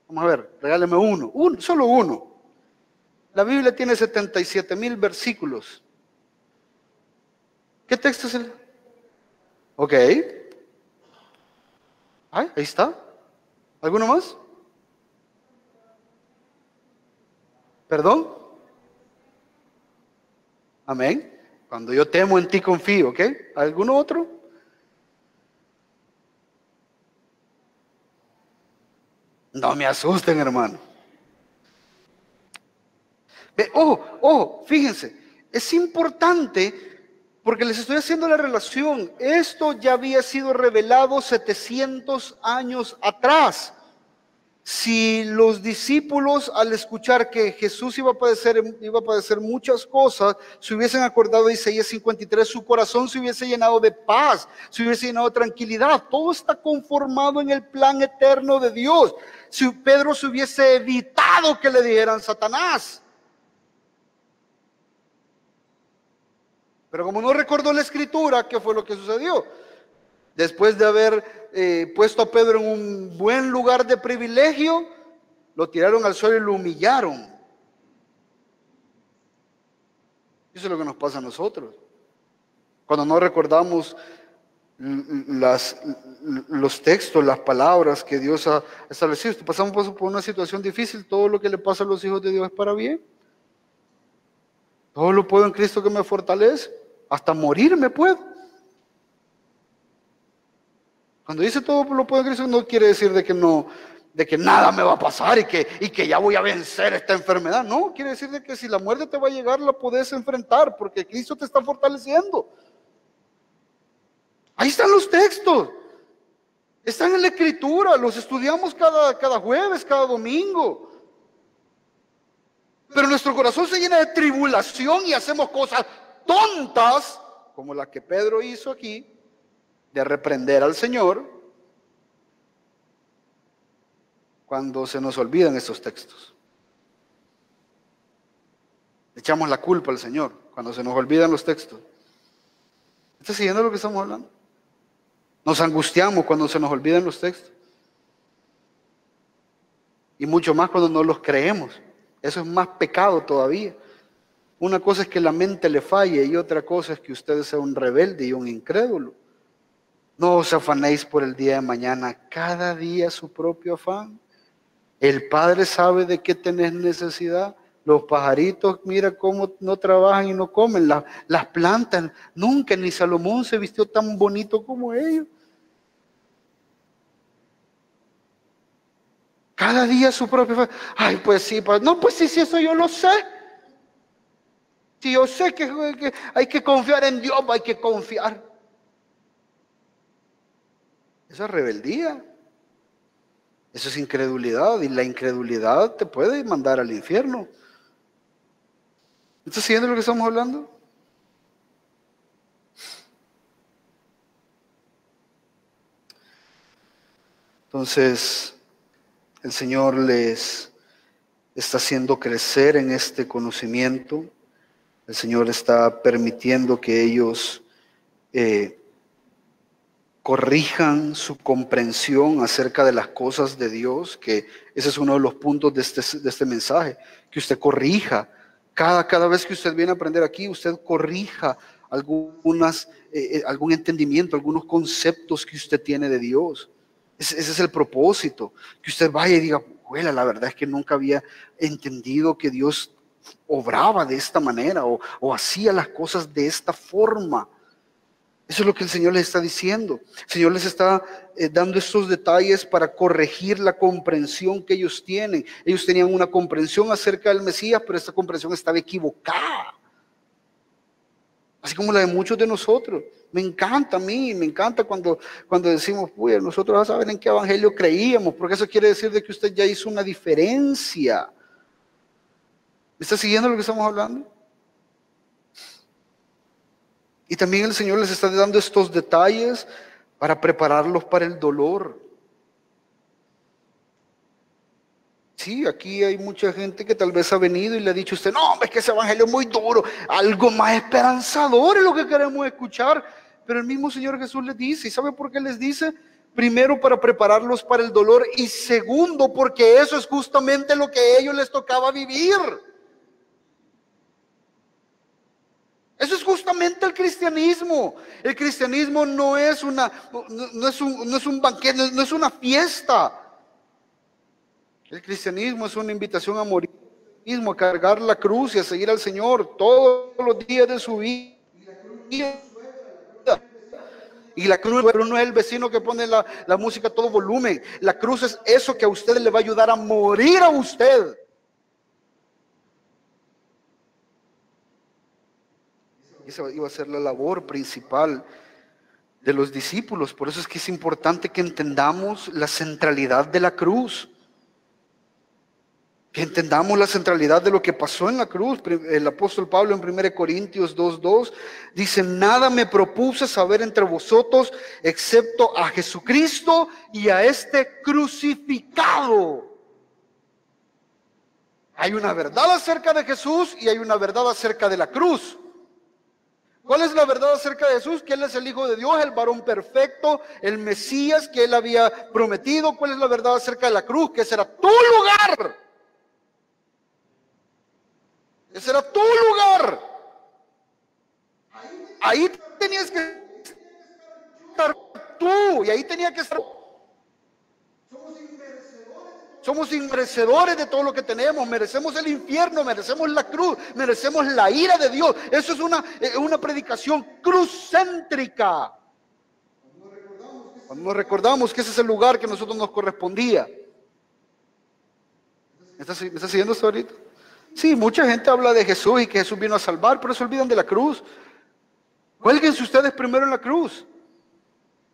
Vamos a ver, regáleme solo uno. La Biblia tiene 77,000 versículos. ¿Qué texto es el? Ok. Ahí está. ¿Alguno más? ¿Perdón? Amén. Cuando yo temo, en ti confío, ¿ok? ¿Alguno otro? No me asusten, hermano. Fíjense, es importante porque les estoy haciendo la relación. Esto ya había sido revelado 700 años atrás. Si los discípulos, al escuchar que Jesús iba a padecer muchas cosas, se hubiesen acordado de Isaías 53, su corazón se hubiese llenado de paz, se hubiese llenado de tranquilidad. Todo está conformado en el plan eterno de Dios. Si Pedro se hubiese evitado que le dijeran Satanás. Pero como no recordó la escritura, ¿qué fue lo que sucedió? Después de haber puesto a Pedro en un buen lugar de privilegio, lo tiraron al suelo y lo humillaron. Eso es lo que nos pasa a nosotros. Cuando no recordamos los textos, las palabras que Dios ha establecido. Si pasamos por una situación difícil, todo lo que le pasa a los hijos de Dios es para bien. Todo lo puedo en Cristo que me fortalece. Hasta morir me puedo. Cuando dice todo lo puedo en Cristo, no quiere decir de que nada me va a pasar y que ya voy a vencer esta enfermedad. No, quiere decir de que si la muerte te va a llegar, la puedes enfrentar porque Cristo te está fortaleciendo. Ahí están los textos, están en la Escritura, los estudiamos cada jueves, cada domingo. Pero nuestro corazón se llena de tribulación y hacemos cosas tontas, como la que Pedro hizo aquí, de reprender al Señor, cuando se nos olvidan estos textos. Echamos la culpa al Señor cuando se nos olvidan los textos. ¿Está siguiendo lo que estamos hablando? Nos angustiamos cuando se nos olvidan los textos. Y mucho más cuando no los creemos. Eso es más pecado todavía. Una cosa es que la mente le falle y otra cosa es que usted sea un rebelde y un incrédulo. No os afanéis por el día de mañana, cada día su propio afán. El Padre sabe de qué tenés necesidad. Los pajaritos, mira cómo no trabajan y no comen. Las plantas, nunca ni Salomón se vistió tan bonito como ellos. Cada día su propio. Ay, pues sí, no, pues sí, eso yo lo sé. Si yo sé que hay que confiar en Dios, hay que confiar. Esa es rebeldía. Eso es incredulidad. Y la incredulidad te puede mandar al infierno. ¿Estás siguiendo lo que estamos hablando? Entonces, el Señor les está haciendo crecer en este conocimiento. El Señor está permitiendo que ellos corrijan su comprensión acerca de las cosas de Dios, que ese es uno de los puntos de este mensaje, que usted corrija. Cada vez que usted viene a aprender aquí, usted corrija algún entendimiento, algunos conceptos que usted tiene de Dios. Ese es el propósito, que usted vaya y diga, abuela, la verdad es que nunca había entendido que Dios obraba de esta manera o hacía las cosas de esta forma. Eso es lo que el Señor les está diciendo. El Señor les está dando estos detalles para corregir la comprensión que ellos tienen. Ellos tenían una comprensión acerca del Mesías, pero esta comprensión estaba equivocada. Así como la de muchos de nosotros. Me encanta a mí, me encanta cuando decimos, uy, nosotros ya saben en qué evangelio creíamos, porque eso quiere decir de que usted ya hizo una diferencia. ¿Me está siguiendo lo que estamos hablando? Y también el Señor les está dando estos detalles para prepararlos para el dolor. Sí, aquí hay mucha gente que tal vez ha venido y le ha dicho a usted, no, es que ese evangelio es muy duro, algo más esperanzador es lo que queremos escuchar. Pero el mismo Señor Jesús les dice, ¿y sabe por qué les dice? Primero, para prepararlos para el dolor, y segundo, porque eso es justamente lo que a ellos les tocaba vivir. Eso es justamente el cristianismo. El cristianismo no es un banquete, no es una fiesta. El cristianismo es una invitación a morir mismo, a cargar la cruz y a seguir al Señor todos los días de su vida. Y la cruz no es el vecino que pone la música a todo volumen. La cruz es eso que a usted le va a ayudar a morir a usted. Esa iba a ser la labor principal de los discípulos. Por eso es que es importante que entendamos la centralidad de la cruz. Que entendamos la centralidad de lo que pasó en la cruz. El apóstol Pablo en 1 Corintios 2:2 dice, nada me propuse saber entre vosotros excepto a Jesucristo y a este crucificado. Hay una verdad acerca de Jesús y hay una verdad acerca de la cruz. ¿Cuál es la verdad acerca de Jesús? Que Él es el Hijo de Dios, el varón perfecto, el Mesías que Él había prometido. ¿Cuál es la verdad acerca de la cruz? Que ese era tu lugar. Ese era tu lugar. Ahí tenías que estar tú, y ahí tenía que estar. Somos inmerecedores de todo lo que tenemos. Merecemos el infierno, merecemos la cruz, merecemos la ira de Dios. Eso es una predicación cruzcéntrica. Cuando nos recordamos que ese es el lugar que a nosotros nos correspondía. ¿Me está siguiendo esto ahorita? Sí, mucha gente habla de Jesús y que Jesús vino a salvar, pero se olvidan de la cruz. Cuélguense ustedes primero en la cruz,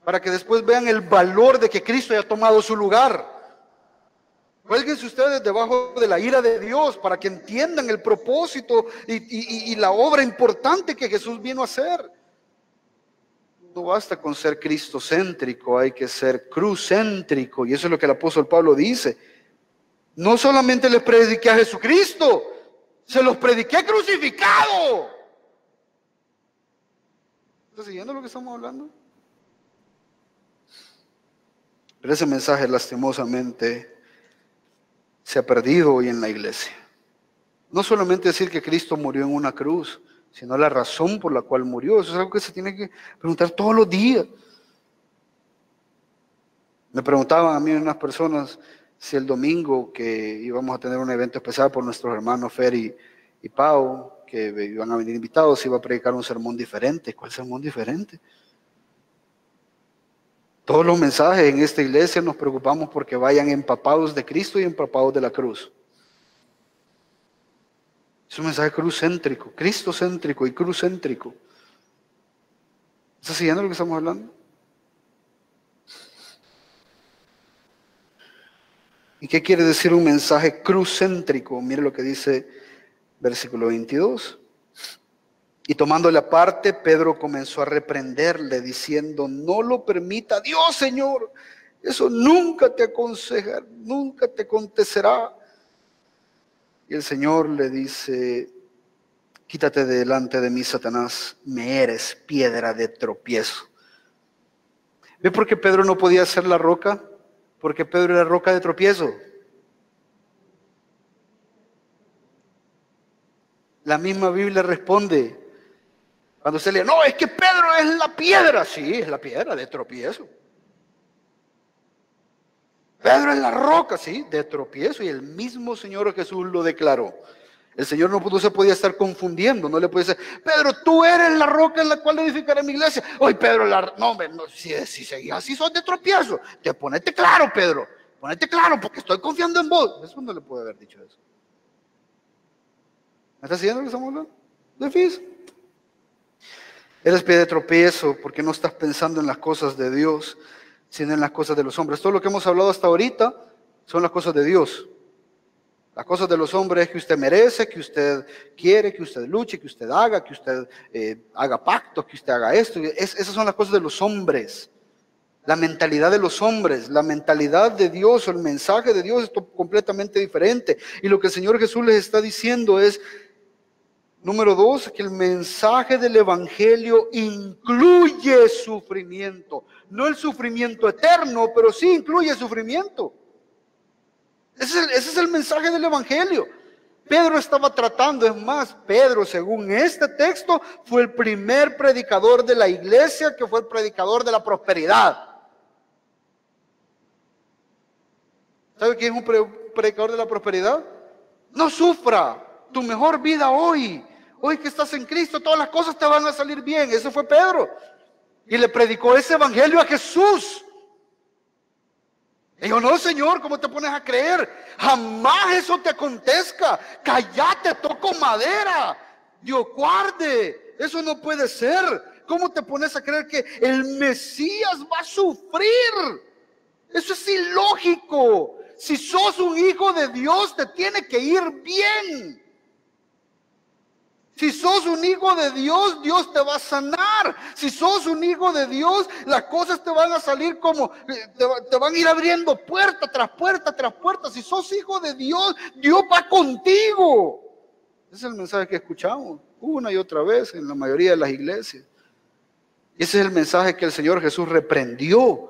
para que después vean el valor de que Cristo haya tomado su lugar. Cuélguense ustedes debajo de la ira de Dios, para que entiendan el propósito y la obra importante que Jesús vino a hacer. No basta con ser cristocéntrico, hay que ser cruzcéntrico, y eso es lo que el apóstol Pablo dice. No solamente les prediqué a Jesucristo, se los prediqué crucificado. ¿Está siguiendo lo que estamos hablando? Pero ese mensaje lastimosamente se ha perdido hoy en la iglesia. No solamente decir que Cristo murió en una cruz, sino la razón por la cual murió. Eso es algo que se tiene que preguntar todos los días. Me preguntaban a mí unas personas si el domingo que íbamos a tener un evento especial por nuestros hermanos Fer y Pau, que iban a venir invitados, si iba a predicar un sermón diferente. ¿Cuál sermón diferente? Todos los mensajes en esta iglesia nos preocupamos porque vayan empapados de Cristo y empapados de la cruz. Es un mensaje cruzcéntrico, cristocéntrico y cruzcéntrico. ¿Está siguiendo lo que estamos hablando? ¿Y qué quiere decir un mensaje cruzcéntrico? Mire lo que dice versículo 22. Y tomándole aparte, Pedro comenzó a reprenderle diciendo: no lo permita Dios, Señor. Eso nunca te aconseja, nunca te acontecerá. Y el Señor le dice: quítate de delante de mí, Satanás, me eres piedra de tropiezo. ¿Ve por qué Pedro no podía hacer la roca? Porque Pedro era roca de tropiezo. La misma Biblia responde. Cuando se lee, no, es que Pedro es la piedra. Sí, es la piedra de tropiezo. Pedro es la roca, sí, de tropiezo. Y el mismo Señor Jesús lo declaró. El Señor no se podía estar confundiendo. No le puede decir: Pedro, tú eres la roca en la cual edificaré mi iglesia. Oye, Pedro, no, si seguís así, sos de tropiezo. Ponete claro, Pedro. Ponete claro, porque estoy confiando en vos. Eso no le puede haber dicho eso. ¿Me estás siguiendo lo que estamos hablando? ¿Difícil? Eres pie de tropiezo porque no estás pensando en las cosas de Dios, sino en las cosas de los hombres. Todo lo que hemos hablado hasta ahorita son las cosas de Dios. Las cosas de los hombres que usted merece, que usted quiere, que usted luche, que usted haga, que usted haga pactos, que usted haga esto. Esas son las cosas de los hombres. La mentalidad de los hombres, la mentalidad de Dios o el mensaje de Dios es completamente diferente. Y lo que el Señor Jesús les está diciendo es: número 2, que el mensaje del Evangelio incluye sufrimiento. No el sufrimiento eterno, pero sí incluye sufrimiento. Ese es el mensaje del Evangelio. Pedro estaba tratando, es más, Pedro, según este texto, fue el primer predicador de la iglesia, que fue el predicador de la prosperidad. ¿Sabe quién es un predicador de la prosperidad? No sufra tu mejor vida hoy. Hoy que estás en Cristo, todas las cosas te van a salir bien. Ese fue Pedro. Y le predicó ese evangelio a Jesús. Y dijo: no, Señor, ¿cómo te pones a creer? Jamás eso te acontezca. Cállate, toco madera. Dios guarde. Eso no puede ser. ¿Cómo te pones a creer que el Mesías va a sufrir? Eso es ilógico. Si sos un hijo de Dios, te tiene que ir bien. Si sos un hijo de Dios, Dios te va a sanar. Si sos un hijo de Dios, las cosas te van a salir como, te van a ir abriendo puerta tras puerta tras puerta. Si sos hijo de Dios, Dios va contigo. Ese es el mensaje que escuchamos. una y otra vez en la mayoría de las iglesias. Ese es el mensaje que el Señor Jesús reprendió.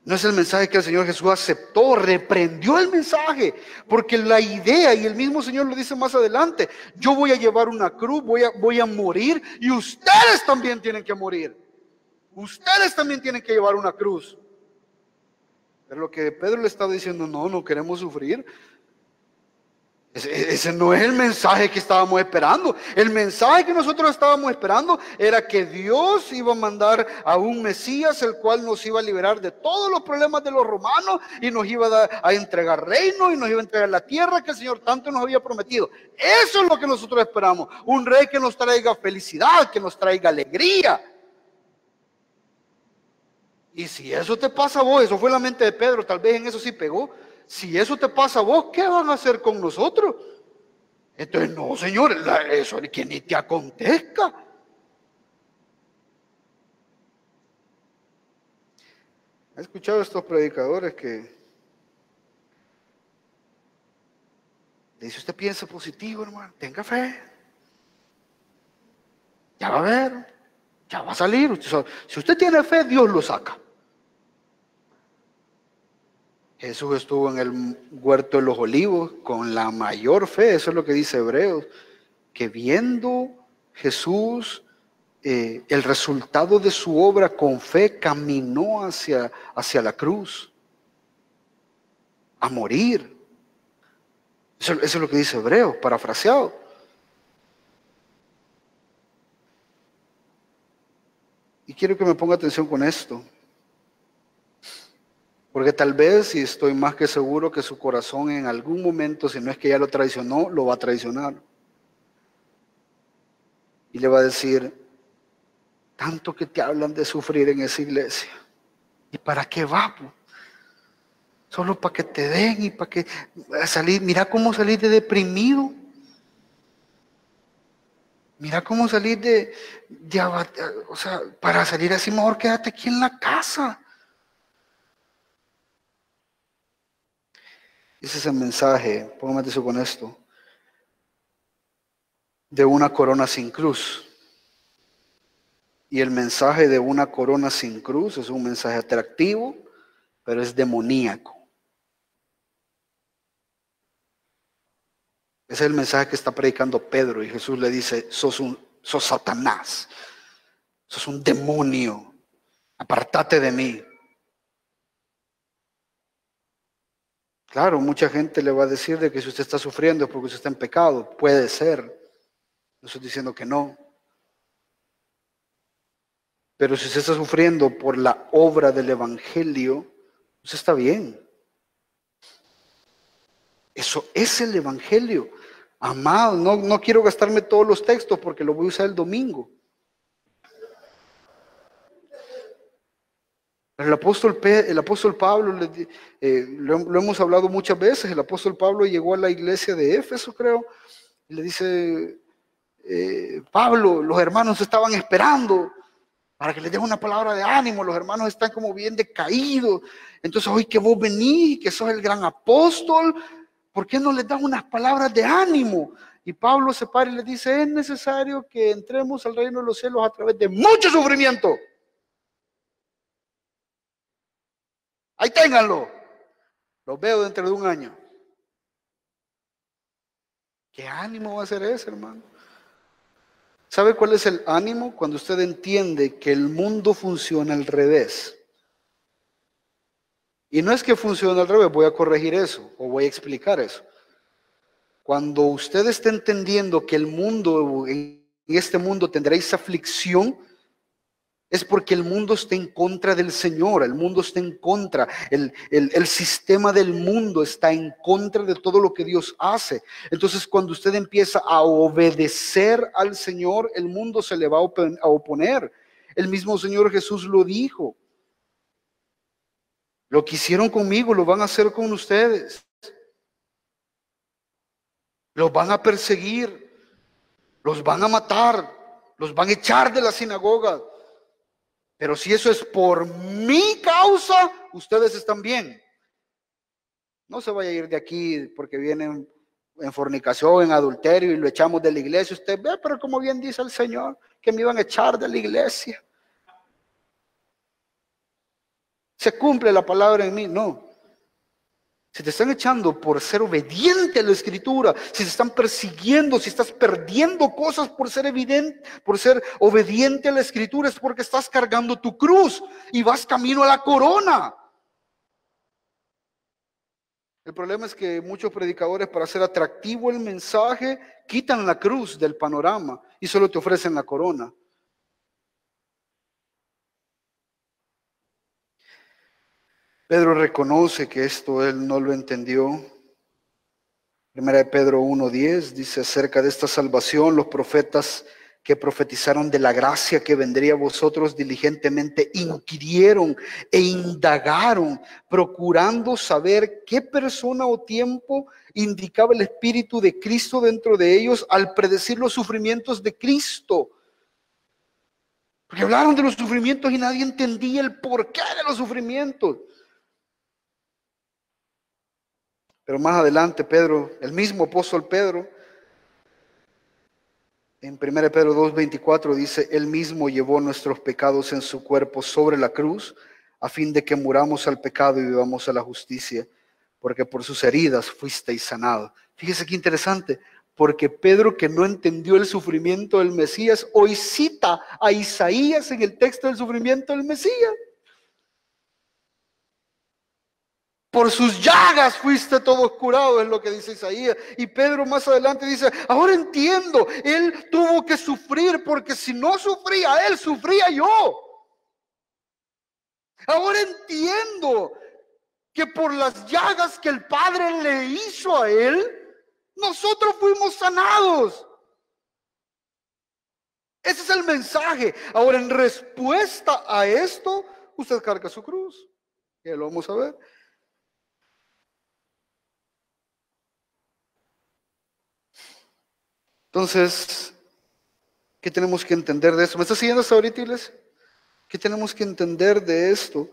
No es el mensaje que el Señor Jesús aceptó, reprendió el mensaje, porque la idea, y el mismo Señor lo dice más adelante, yo voy a llevar una cruz, voy a morir, y ustedes también tienen que morir. Ustedes también tienen que llevar una cruz. Pero lo que Pedro le estaba diciendo, no queremos sufrir. Ese no es el mensaje que estábamos esperando. El mensaje que nosotros estábamos esperando era que Dios iba a mandar a un Mesías, el cual nos iba a liberar de todos los problemas de los romanos y nos iba a entregar reino y nos iba a entregar la tierra que el Señor tanto nos había prometido. Eso es lo que nosotros esperamos. Un rey que nos traiga felicidad, que nos traiga alegría. Y si eso te pasa a vos, eso fue la mente de Pedro, tal vez en eso sí pegó. Si eso te pasa a vos, ¿qué van a hacer con nosotros? Entonces, no, Señor, eso que ni te acontezca. ¿He escuchado a estos predicadores que dice, usted piensa positivo, hermano, tenga fe? Ya va a ver, ya va a salir. Si usted tiene fe, Dios lo saca. Jesús estuvo en el huerto de los olivos con la mayor fe, eso es lo que dice Hebreos, que viendo Jesús el resultado de su obra con fe, caminó hacia la cruz, a morir. Eso es lo que dice Hebreos, parafraseado. Y quiero que me ponga atención con esto. Porque tal vez, y estoy más que seguro que su corazón en algún momento, si no es que ya lo traicionó, lo va a traicionar. Y le va a decir, tanto que te hablan de sufrir en esa iglesia. ¿Y para qué va? Solo para que te den y para que salir. Mira cómo salir de deprimido. Mira cómo salir o sea, para salir así mejor quédate aquí en la casa. Ese es el mensaje, póngame atención con esto, de una corona sin cruz. Y el mensaje de una corona sin cruz es un mensaje atractivo, pero es demoníaco. Ese es el mensaje que está predicando Pedro y Jesús le dice, sos Satanás, sos un demonio, apártate de mí. Claro, mucha gente le va a decir de que si usted está sufriendo es porque usted está en pecado. Puede ser. No estoy diciendo que no. Pero si usted está sufriendo por la obra del Evangelio, usted está bien. Eso es el Evangelio. Amado, no quiero gastarme todos los textos porque lo voy a usar el domingo. El apóstol Pablo, lo hemos hablado muchas veces, el apóstol Pablo llegó a la iglesia de Éfeso, creo, y le dice, Pablo, los hermanos estaban esperando para que les dé una palabra de ánimo, los hermanos están como bien decaídos, entonces hoy que vos venís, que sos el gran apóstol, ¿por qué no les das unas palabras de ánimo? Y Pablo se para y le dice, es necesario que entremos al reino de los cielos a través de mucho sufrimiento. Ahí ténganlo. Los veo dentro de un año. ¿Qué ánimo va a ser ese, hermano? ¿Sabe cuál es el ánimo? Cuando usted entiende que el mundo funciona al revés. Y no es que funcione al revés, voy a corregir eso o voy a explicar eso. Cuando usted esté entendiendo que en este mundo tendréis aflicción, es porque el mundo está en contra del Señor, el mundo está en contra, el sistema del mundo está en contra de todo lo que Dios hace. Entonces, cuando usted empieza a obedecer al Señor, el mundo se le va a oponer. El mismo Señor Jesús lo dijo. Lo que hicieron conmigo, lo van a hacer con ustedes. Los van a perseguir, los van a matar, los van a echar de la sinagoga. Pero si eso es por mi causa, ustedes están bien. No se vaya a ir de aquí porque vienen en fornicación, en adulterio, y lo echamos de la iglesia. Usted ve, pero como bien dice el Señor, que me iban a echar de la iglesia. ¿Se cumple la palabra en mí? No. Si te están echando por ser obediente a la Escritura, si te están persiguiendo, si estás perdiendo cosas por ser evidente, por ser obediente a la Escritura, es porque estás cargando tu cruz y vas camino a la corona. El problema es que muchos predicadores, para hacer atractivo el mensaje, quitan la cruz del panorama y solo te ofrecen la corona. Pedro reconoce que esto él no lo entendió. Primera de Pedro 1:10 dice acerca de esta salvación: los profetas que profetizaron de la gracia que vendría a vosotros diligentemente inquirieron e indagaron, procurando saber qué persona o tiempo indicaba el Espíritu de Cristo dentro de ellos al predecir los sufrimientos de Cristo. Porque hablaron de los sufrimientos y nadie entendía el porqué de los sufrimientos. Pero más adelante Pedro, el mismo apóstol Pedro, en 1 Pedro 2:24 dice: Él mismo llevó nuestros pecados en su cuerpo sobre la cruz, a fin de que muramos al pecado y vivamos a la justicia, porque por sus heridas fuisteis sanados. Fíjese qué interesante, porque Pedro, que no entendió el sufrimiento del Mesías, hoy cita a Isaías en el texto del sufrimiento del Mesías. Por sus llagas fuiste todo curado, es lo que dice Isaías. Y Pedro más adelante dice: ahora entiendo, él tuvo que sufrir, porque si no sufría él, sufría yo. Ahora entiendo que por las llagas que el Padre le hizo a él, nosotros fuimos sanados. Ese es el mensaje. Ahora, en respuesta a esto, usted carga su cruz. Ya lo vamos a ver. Entonces, ¿qué tenemos que entender de esto? ¿Me está siguiendo hasta ahorita, iglesia? ¿Qué tenemos que entender de esto?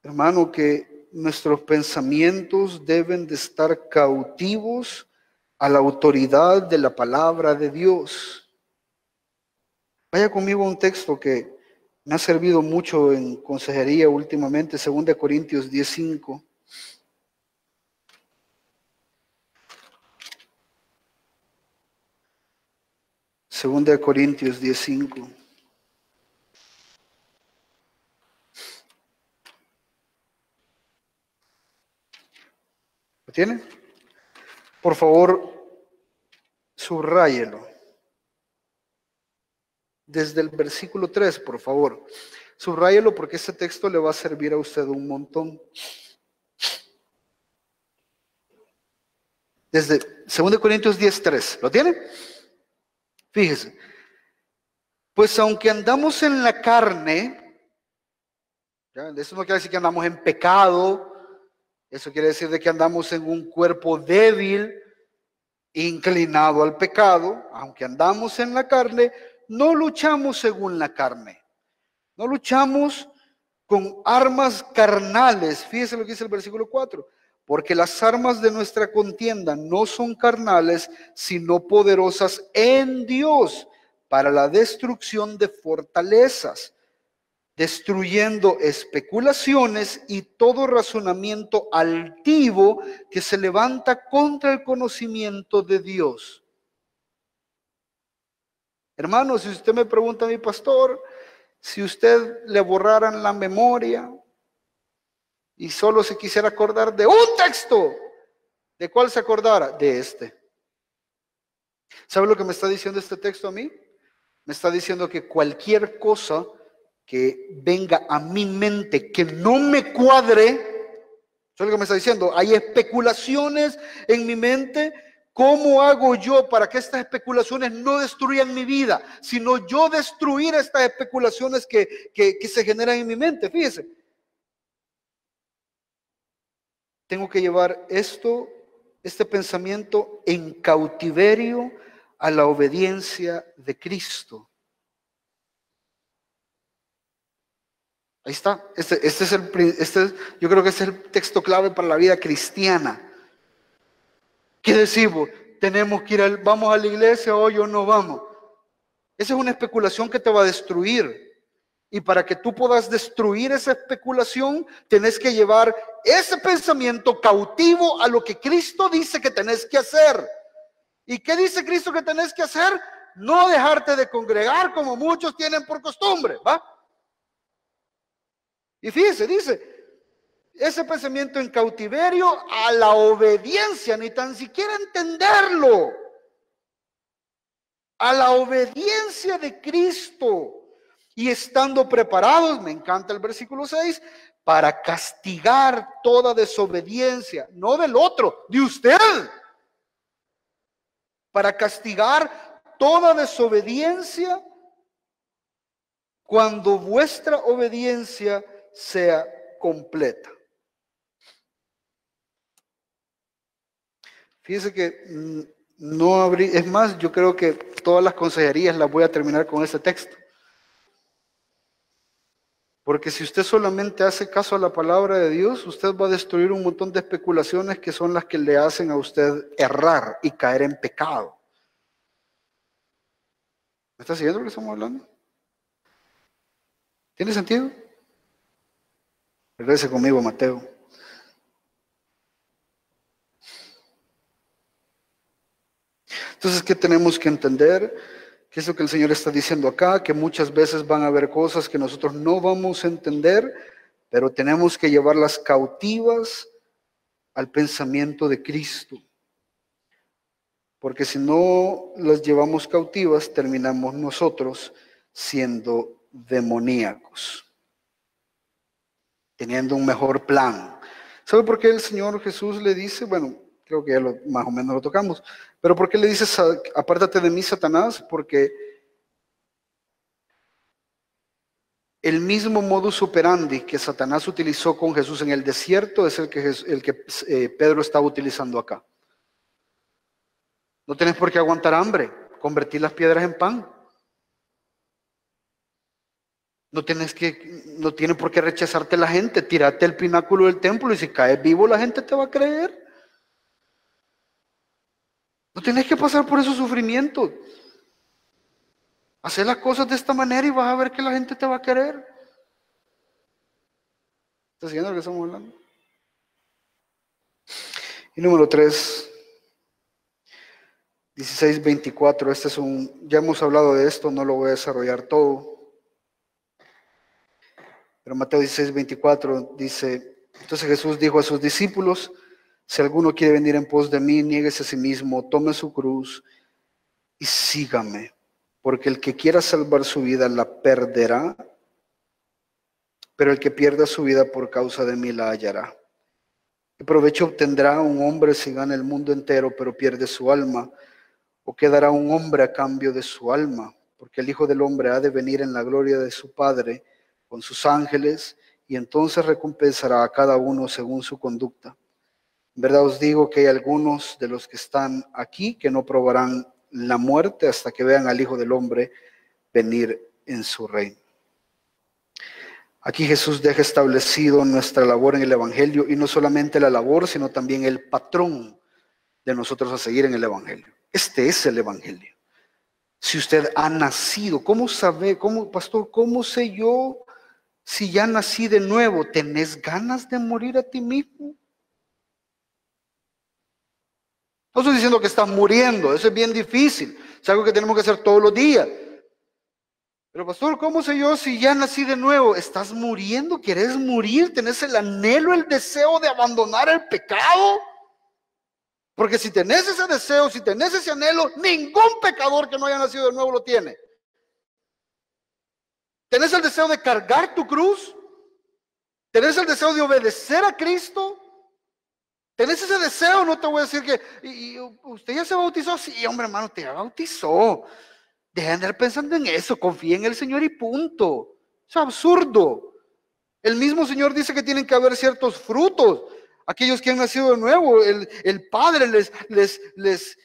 Hermano, que nuestros pensamientos deben de estar cautivos a la autoridad de la palabra de Dios. Vaya conmigo a un texto que me ha servido mucho en consejería últimamente, 2 Corintios 10:5. Segunda de Corintios 10:5. ¿Lo tiene? Por favor, subráyelo. Desde el versículo 3, por favor. Subráyelo porque este texto le va a servir a usted un montón. Desde 2 Corintios 10:3. ¿Lo tiene? Fíjese. Pues aunque andamos en la carne, ¿ya? Eso no quiere decir que andamos en pecado. Eso quiere decir de que andamos en un cuerpo débil, inclinado al pecado. Aunque andamos en la carne, no luchamos según la carne. No luchamos con armas carnales. Fíjese lo que dice el versículo 4. Porque las armas de nuestra contienda no son carnales, sino poderosas en Dios para la destrucción de fortalezas, destruyendo especulaciones y todo razonamiento altivo que se levanta contra el conocimiento de Dios. Hermano, si usted me pregunta a mi pastor, si usted le borraran la memoria y solo se quisiera acordar de un texto, ¿de cuál se acordara? De este. ¿Sabe lo que me está diciendo este texto a mí? Me está diciendo que cualquier cosa que venga a mi mente que no me cuadre, eso es lo que me está diciendo. Hay especulaciones en mi mente. ¿Cómo hago yo para que estas especulaciones no destruyan mi vida, sino yo destruir estas especulaciones que se generan en mi mente? Fíjese. Tengo que llevar este pensamiento en cautiverio a la obediencia de Cristo. Ahí está. Yo creo que este es el texto clave para la vida cristiana. ¿Qué decimos? Tenemos que ir, vamos a la iglesia hoy o no vamos. Esa es una especulación que te va a destruir. Y para que tú puedas destruir esa especulación, tenés que llevar ese pensamiento cautivo a lo que Cristo dice que tenés que hacer. ¿Y qué dice Cristo que tenés que hacer? No dejarte de congregar como muchos tienen por costumbre, ¿va? Y fíjese, dice, ese pensamiento en cautiverio a la obediencia, ni tan siquiera entenderlo, a la obediencia de Cristo. Y estando preparados, me encanta el versículo 6, para castigar toda desobediencia, no del otro, de usted. Para castigar toda desobediencia cuando vuestra obediencia sea completa. Fíjese que no abrí, es más, yo creo que todas las consejerías las voy a terminar con este texto. Porque si usted solamente hace caso a la palabra de Dios, usted va a destruir un montón de especulaciones que son las que le hacen a usted errar y caer en pecado. ¿Me está siguiendo lo que estamos hablando? ¿Tiene sentido? Regrese conmigo, Mateo. Entonces, ¿qué tenemos que entender? ¿Qué es lo que el Señor está diciendo acá? Que muchas veces van a haber cosas que nosotros no vamos a entender, pero tenemos que llevarlas cautivas al pensamiento de Cristo. Porque si no las llevamos cautivas, terminamos nosotros siendo demoníacos, teniendo un mejor plan. ¿Sabe por qué el Señor Jesús le dice? Bueno, creo que ya más o menos lo tocamos. Pero ¿por qué le dice, apártate de mí, Satanás? Porque el mismo modus operandi que Satanás utilizó con Jesús en el desierto es el que Pedro estaba utilizando acá. No tenés por qué aguantar hambre, convertir las piedras en pan. No tiene por qué rechazarte la gente, tirate el pináculo del templo y si caes vivo la gente te va a creer. No tenés que pasar por esos sufrimientos. Hacer las cosas de esta manera y vas a ver que la gente te va a querer. ¿Estás siguiendo lo que estamos hablando? Y número 3, 16:24. Ya hemos hablado de esto, no lo voy a desarrollar todo. Pero Mateo 16:24 dice, entonces Jesús dijo a sus discípulos, si alguno quiere venir en pos de mí, niéguese a sí mismo, tome su cruz y sígame. Porque el que quiera salvar su vida la perderá, pero el que pierda su vida por causa de mí la hallará. ¿Qué provecho obtendrá un hombre si gana el mundo entero, pero pierde su alma? ¿O qué dará un hombre a cambio de su alma? Porque el Hijo del Hombre ha de venir en la gloria de su Padre con sus ángeles, y entonces recompensará a cada uno según su conducta. En verdad os digo que hay algunos de los que están aquí que no probarán la muerte hasta que vean al Hijo del Hombre venir en su reino. Aquí Jesús deja establecido nuestra labor en el Evangelio, y no solamente la labor, sino también el patrón de nosotros a seguir en el Evangelio. Este es el Evangelio. Si usted ha nacido, ¿cómo sabe, pastor, cómo sé yo si ya nací de nuevo? ¿Tenés ganas de morir a ti mismo? No estoy diciendo que estás muriendo, eso es bien difícil, es algo que tenemos que hacer todos los días. Pero pastor, ¿cómo sé yo si ya nací de nuevo? ¿Estás muriendo? ¿Quieres morir? ¿Tenés el anhelo, el deseo de abandonar el pecado? Porque si tenés ese deseo, si tenés ese anhelo, ningún pecador que no haya nacido de nuevo lo tiene. ¿Tenés el deseo de cargar tu cruz? ¿Tenés el deseo de obedecer a Cristo? ¿Tenés ese deseo? No te voy a decir que usted ya se bautizó. Sí, hombre, hermano, te ya bautizó. Deja de andar pensando en eso. Confía en el Señor y punto. Es absurdo. El mismo Señor dice que tienen que haber ciertos frutos. Aquellos que han nacido de nuevo, el Padre les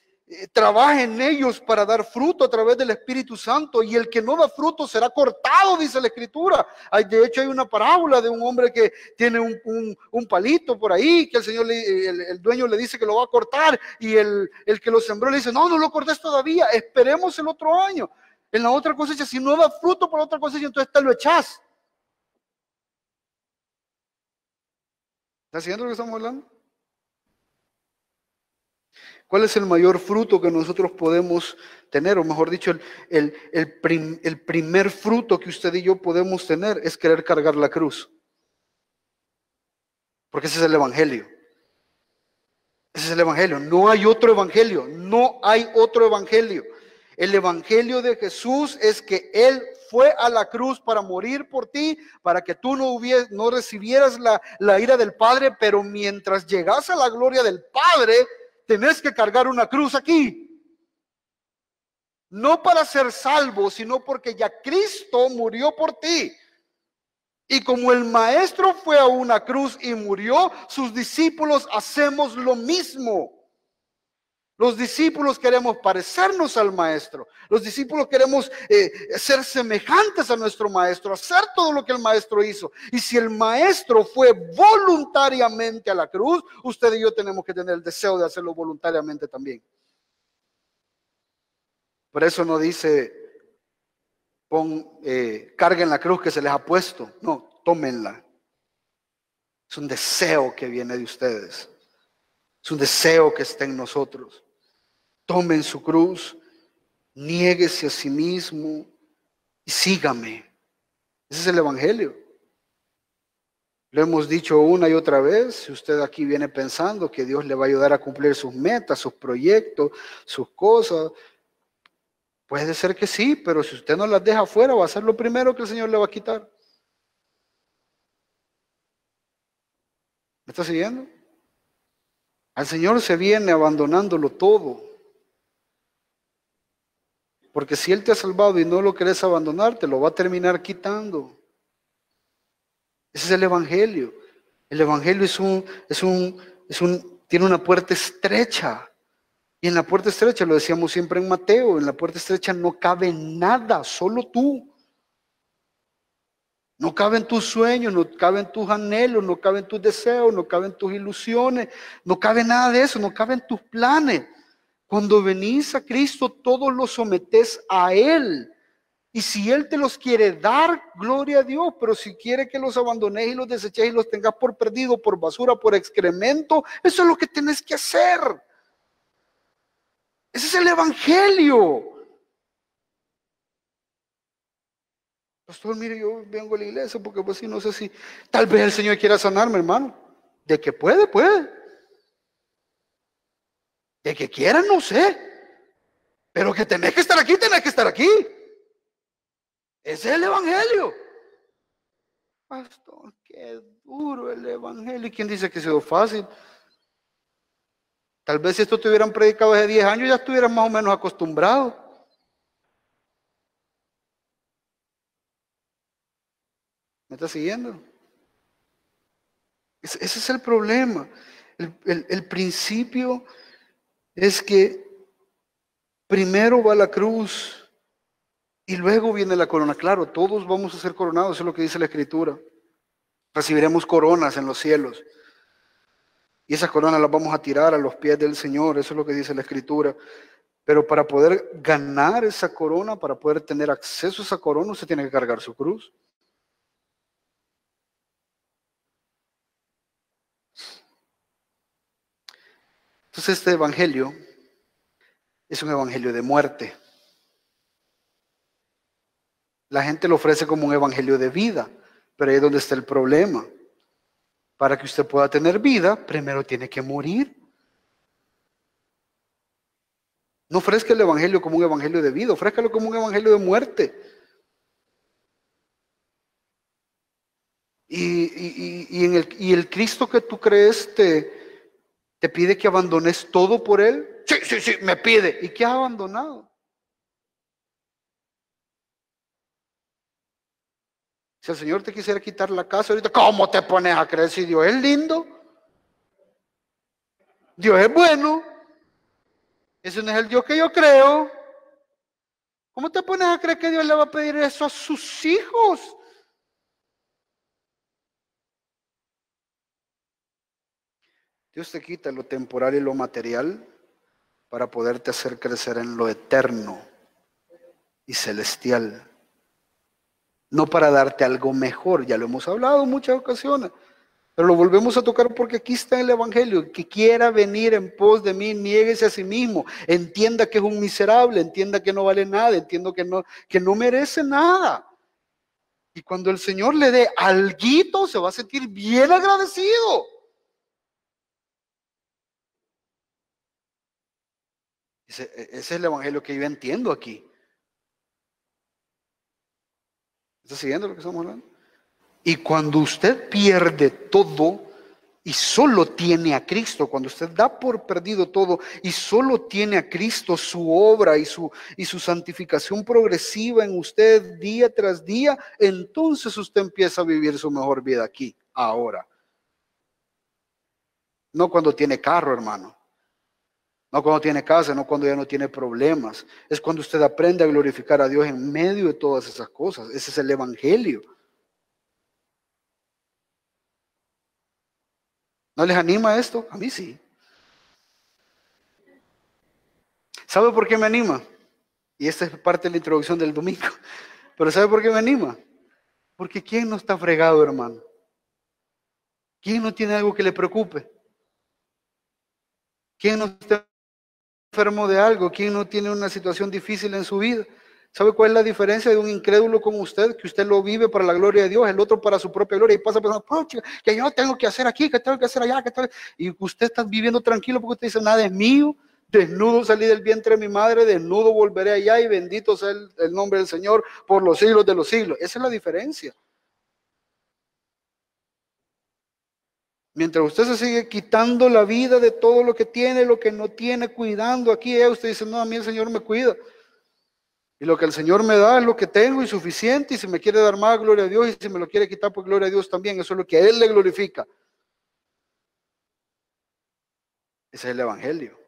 trabaja en ellos para dar fruto a través del Espíritu Santo, y el que no da fruto será cortado, dice la Escritura. De hecho hay una parábola de un hombre que tiene un palito por ahí, que el Señor, el dueño le dice que lo va a cortar, y el que lo sembró le dice, no, no lo cortes todavía, esperemos el otro año, en la otra cosecha. Si no da fruto por la otra cosecha, entonces te lo echas. ¿Está siguiendo lo que estamos hablando? ¿Cuál es el mayor fruto que nosotros podemos tener? O mejor dicho, el primer fruto que usted y yo podemos tener es querer cargar la cruz. Porque ese es el evangelio. Ese es el evangelio. No hay otro evangelio. No hay otro evangelio. El evangelio de Jesús es que Él fue a la cruz para morir por ti, para que tú no recibieras la ira del Padre, pero mientras llegas a la gloria del Padre, tenés que cargar una cruz aquí. No para ser salvo, sino porque ya Cristo murió por ti. Y como el maestro fue a una cruz y murió, sus discípulos hacemos lo mismo. Los discípulos queremos parecernos al maestro. Los discípulos queremos ser semejantes a nuestro maestro, hacer todo lo que el maestro hizo. Y si el maestro fue voluntariamente a la cruz, usted y yo tenemos que tener el deseo de hacerlo voluntariamente también. Por eso no dice, carguen la cruz que se les ha puesto. No, tómenla. Es un deseo que viene de ustedes. Es un deseo que está en nosotros. Tomen su cruz, niéguese a sí mismo y sígame. Ese es el evangelio. Lo hemos dicho una y otra vez. Si usted aquí viene pensando que Dios le va a ayudar a cumplir sus metas, sus proyectos, sus cosas, puede ser que sí, pero si usted no las deja afuera, va a ser lo primero que el Señor le va a quitar. ¿Me está siguiendo? Al Señor se viene abandonándolo todo. Porque si Él te ha salvado y no lo querés abandonar, te lo va a terminar quitando. Ese es el evangelio. El evangelio tiene una puerta estrecha. Y en la puerta estrecha, lo decíamos siempre en Mateo, en la puerta estrecha no cabe nada, solo tú. No caben tus sueños, no caben tus anhelos, no caben tus deseos, no caben tus ilusiones, no cabe nada de eso, no caben tus planes. Cuando venís a Cristo, todos los sometés a Él. Y si Él te los quiere dar, gloria a Dios. Pero si quiere que los abandones y los deseches y los tengas por perdido, por basura, por excremento, eso es lo que tienes que hacer. Ese es el evangelio. Pastor, mire, yo vengo a la iglesia porque pues sí, no sé si tal vez el Señor quiera sanarme, hermano. De que puede, puede. De que quiera, no sé. Pero que tenés que estar aquí, tenés que estar aquí. Ese es el evangelio. Pastor, qué duro el evangelio. ¿Y quién dice que ha sido fácil? Tal vez si esto te hubieran predicado hace 10 años, ya estuvieran más o menos acostumbrado. ¿Me está siguiendo? Ese es el problema. El principio es que primero va la cruz y luego viene la corona. Claro, todos vamos a ser coronados, eso es lo que dice la Escritura. Recibiremos coronas en los cielos. Y esas coronas las vamos a tirar a los pies del Señor, eso es lo que dice la Escritura. Pero para poder ganar esa corona, para poder tener acceso a esa corona, usted tiene que cargar su cruz. Entonces este evangelio es un evangelio de muerte. La gente lo ofrece como un evangelio de vida, pero ahí es donde está el problema. Para que usted pueda tener vida, primero tiene que morir. No ofrezca el evangelio como un evangelio de vida, ofrézcalo como un evangelio de muerte. Y el Cristo que tú crees te pide que abandones todo por Él. Sí, sí, me pide. ¿Y qué has abandonado? Si el Señor te quisiera quitar la casa ahorita, ¿cómo te pones a creer si Dios es lindo? Dios es bueno. Ese no es el Dios que yo creo. ¿Cómo te pones a creer que Dios le va a pedir eso a sus hijos? Dios te quita lo temporal y lo material para poderte hacer crecer en lo eterno y celestial. No para darte algo mejor, ya lo hemos hablado en muchas ocasiones, pero lo volvemos a tocar porque aquí está el Evangelio. El que quiera venir en pos de mí, niéguese a sí mismo, entienda que es un miserable, entienda que no vale nada, entienda que no merece nada. Y cuando el Señor le dé alguito, se va a sentir bien agradecido. Ese es el Evangelio que yo entiendo aquí. ¿Está siguiendo lo que estamos hablando? Y cuando usted pierde todo y solo tiene a Cristo, cuando usted da por perdido todo y solo tiene a Cristo, su obra y su santificación progresiva en usted día tras día, entonces usted empieza a vivir su mejor vida aquí, ahora. No cuando tiene carro, hermano. No cuando tiene casa, no cuando ya no tiene problemas. Es cuando usted aprende a glorificar a Dios en medio de todas esas cosas. Ese es el Evangelio. ¿No les anima esto? A mí sí. ¿Sabe por qué me anima? Y esta es parte de la introducción del domingo. Pero ¿sabe por qué me anima? Porque ¿quién no está fregado, hermano? ¿Quién no tiene algo que le preocupe? ¿Quién no está enfermo de algo? ¿Quién no tiene una situación difícil en su vida? ¿Sabe cuál es la diferencia de un incrédulo como usted? Que usted lo vive para la gloria de Dios, el otro para su propia gloria, y pasa pensando, "Pucha, que yo tengo que hacer aquí, que tengo que hacer allá, y usted está viviendo tranquilo porque usted dice, nada es mío, desnudo salí del vientre de mi madre, desnudo volveré allá, y bendito sea el nombre del Señor por los siglos de los siglos". Esa es la diferencia. Mientras usted se sigue quitando la vida de todo lo que tiene, lo que no tiene, cuidando aquí, usted dice, no, a mí el Señor me cuida. Y lo que el Señor me da es lo que tengo y suficiente. Y si me quiere dar más, gloria a Dios. Y si me lo quiere quitar, pues gloria a Dios también. Eso es lo que a Él le glorifica. Ese es el Evangelio.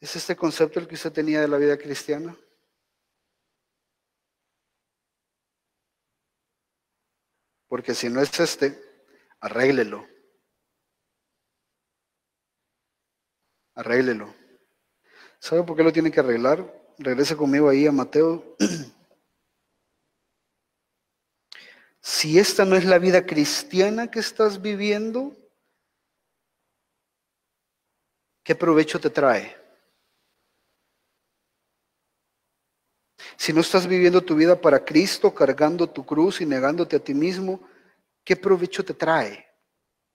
¿Es este concepto el que usted tenía de la vida cristiana? Porque si no es este, arréglelo. Arréglelo. ¿Sabe por qué lo tiene que arreglar? Regrese conmigo ahí a Mateo. Si esta no es la vida cristiana que estás viviendo, ¿qué provecho te trae? Si no estás viviendo tu vida para Cristo, cargando tu cruz y negándote a ti mismo, ¿qué provecho te trae?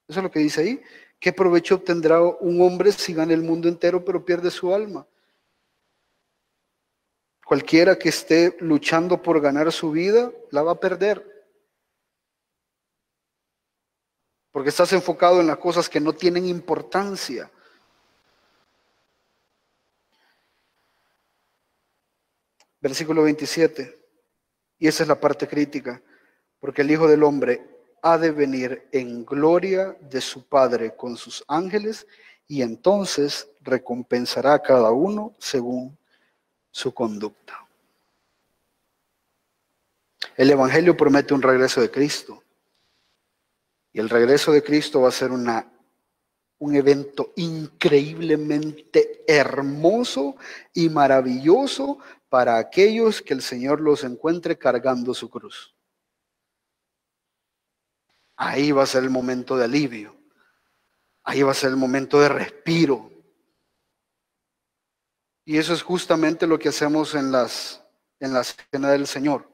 Eso es lo que dice ahí. ¿Qué provecho obtendrá un hombre si gana el mundo entero pero pierde su alma? Cualquiera que esté luchando por ganar su vida, la va a perder. Porque estás enfocado en las cosas que no tienen importancia. Versículo 27. Y esa es la parte crítica. Porque el Hijo del Hombre ha de venir en gloria de su Padre con sus ángeles, y entonces recompensará a cada uno según su conducta. El Evangelio promete un regreso de Cristo. Y el regreso de Cristo va a ser un evento increíblemente hermoso y maravilloso para aquellos que el Señor los encuentre cargando su cruz. Ahí va a ser el momento de alivio. Ahí va a ser el momento de respiro. Y eso es justamente lo que hacemos en la cena del Señor.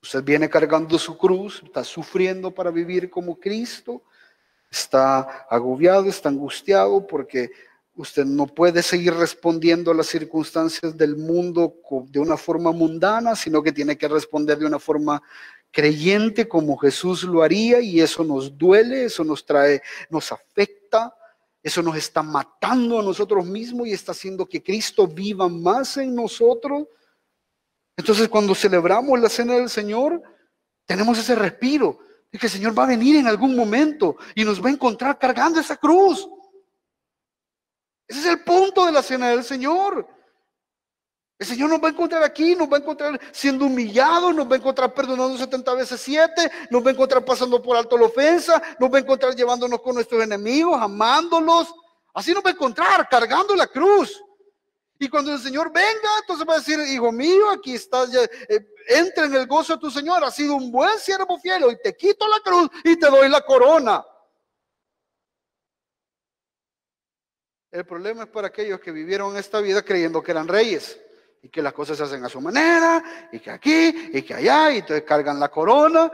Usted viene cargando su cruz, está sufriendo para vivir como Cristo, está agobiado, está angustiado porque usted no puede seguir respondiendo a las circunstancias del mundo de una forma mundana, sino que tiene que responder de una forma creyente como Jesús lo haría, y eso nos duele, eso nos trae, nos afecta, eso nos está matando a nosotros mismos y está haciendo que Cristo viva más en nosotros. Entonces, cuando celebramos la cena del Señor, tenemos ese respiro de que el Señor va a venir en algún momento y nos va a encontrar cargando esa cruz. Ese es el punto de la cena del Señor. El Señor nos va a encontrar aquí, nos va a encontrar siendo humillados, nos va a encontrar perdonando 70 veces 7, nos va a encontrar pasando por alto la ofensa, nos va a encontrar llevándonos con nuestros enemigos, amándolos. Así nos va a encontrar, cargando la cruz. Y cuando el Señor venga, entonces va a decir: hijo mío, aquí estás, entra en el gozo de tu Señor, has sido un buen siervo fiel, y te quito la cruz y te doy la corona. El problema es para aquellos que vivieron esta vida creyendo que eran reyes y que las cosas se hacen a su manera, y que aquí y que allá, y entonces cargan la corona.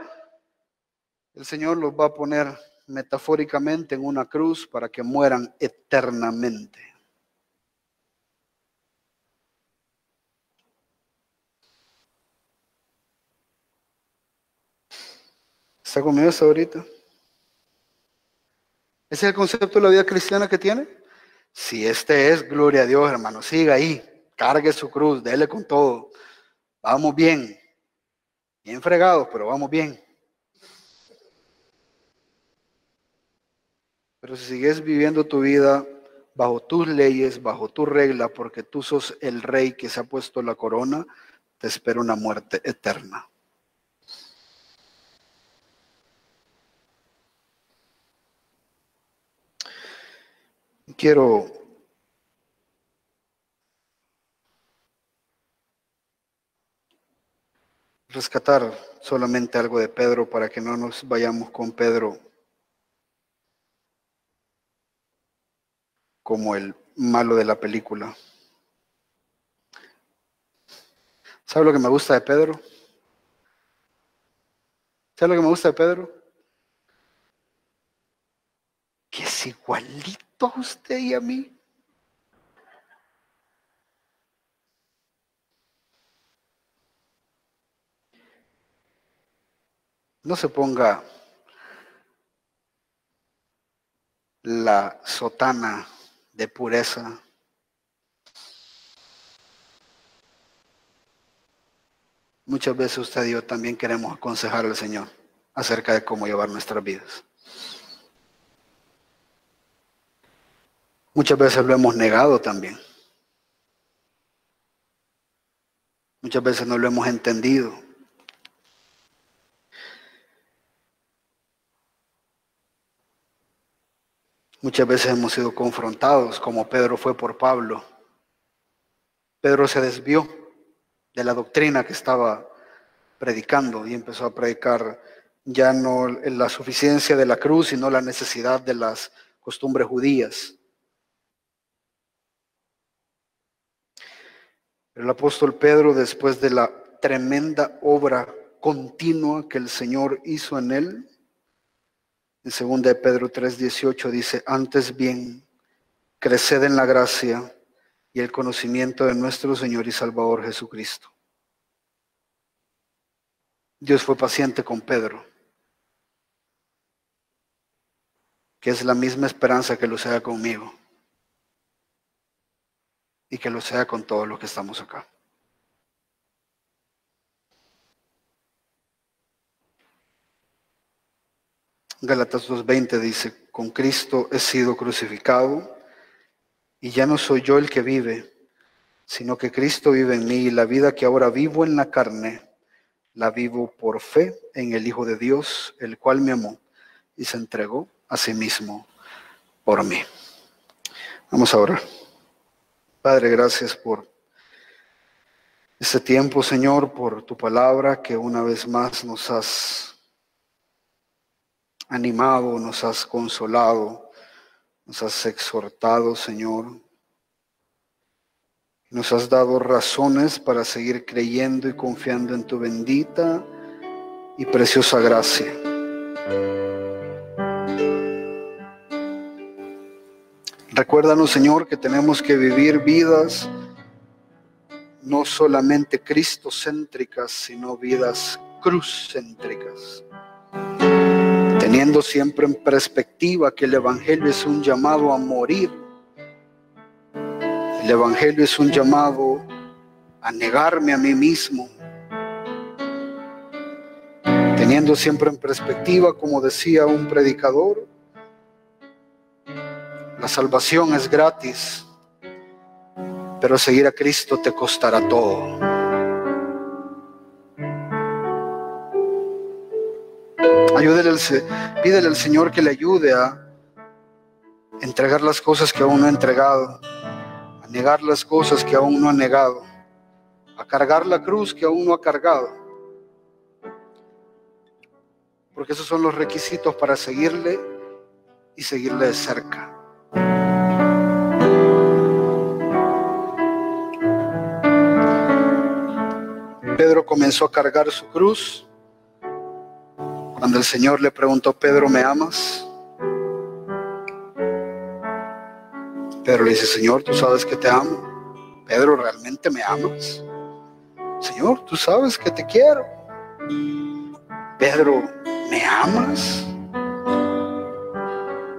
El Señor los va a poner metafóricamente en una cruz para que mueran eternamente. ¿Está conmigo hasta ahorita? ¿Ese es el concepto de la vida cristiana que tiene? Si este es, gloria a Dios, hermano, siga ahí, cargue su cruz, dele con todo. Vamos bien, bien fregados, pero vamos bien. Pero si sigues viviendo tu vida bajo tus leyes, bajo tu regla, porque tú sos el rey que se ha puesto la corona, te espera una muerte eterna. Quiero rescatar solamente algo de Pedro para que no nos vayamos con Pedro como el malo de la película. ¿Sabe lo que me gusta de Pedro? ¿Sabe lo que me gusta de Pedro? Que es igualito a usted y a mí. No se ponga la sotana de pureza. Muchas veces usted y yo también queremos aconsejar al Señor acerca de cómo llevar nuestras vidas. Muchas veces lo hemos negado también. Muchas veces no lo hemos entendido. Muchas veces hemos sido confrontados, como Pedro fue por Pablo. Pedro se desvió de la doctrina que estaba predicando y empezó a predicar ya no la suficiencia de la cruz, sino la necesidad de las costumbres judías. El apóstol Pedro, después de la tremenda obra continua que el Señor hizo en él, en 2 de Pedro 3:18 dice: antes bien, creced en la gracia y el conocimiento de nuestro Señor y Salvador Jesucristo. Dios fue paciente con Pedro, que es la misma esperanza que lo sea conmigo y que lo sea con todos los que estamos acá. Gálatas 2:20 dice: con Cristo he sido crucificado y ya no soy yo el que vive, sino que Cristo vive en mí, y la vida que ahora vivo en la carne, la vivo por fe en el Hijo de Dios, el cual me amó y se entregó a sí mismo por mí. Vamos a orar. Padre, gracias por este tiempo, Señor, por tu palabra que una vez más nos has animado, nos has consolado, nos has exhortado, Señor. Nos has dado razones para seguir creyendo y confiando en tu bendita y preciosa gracia. Recuérdanos, Señor, que tenemos que vivir vidas no solamente cristocéntricas, sino vidas cruzcéntricas, teniendo siempre en perspectiva que el Evangelio es un llamado a morir. El Evangelio es un llamado a a negarme a mí mismo, teniendo siempre en perspectiva, como decía un predicador, la salvación es gratis, pero seguir a Cristo te costará todo. Pídele al Señor que le ayude a entregar las cosas que aún no ha entregado, a negar las cosas que aún no ha negado, a cargar la cruz que aún no ha cargado, porque esos son los requisitos para seguirle y seguirle de cerca. Pedro comenzó a cargar su cruz cuando el Señor le preguntó: Pedro, ¿me amas? Pedro le dice: Señor, tú sabes que te amo. Pedro, ¿realmente me amas? Señor, tú sabes que te quiero. Pedro, ¿me amas?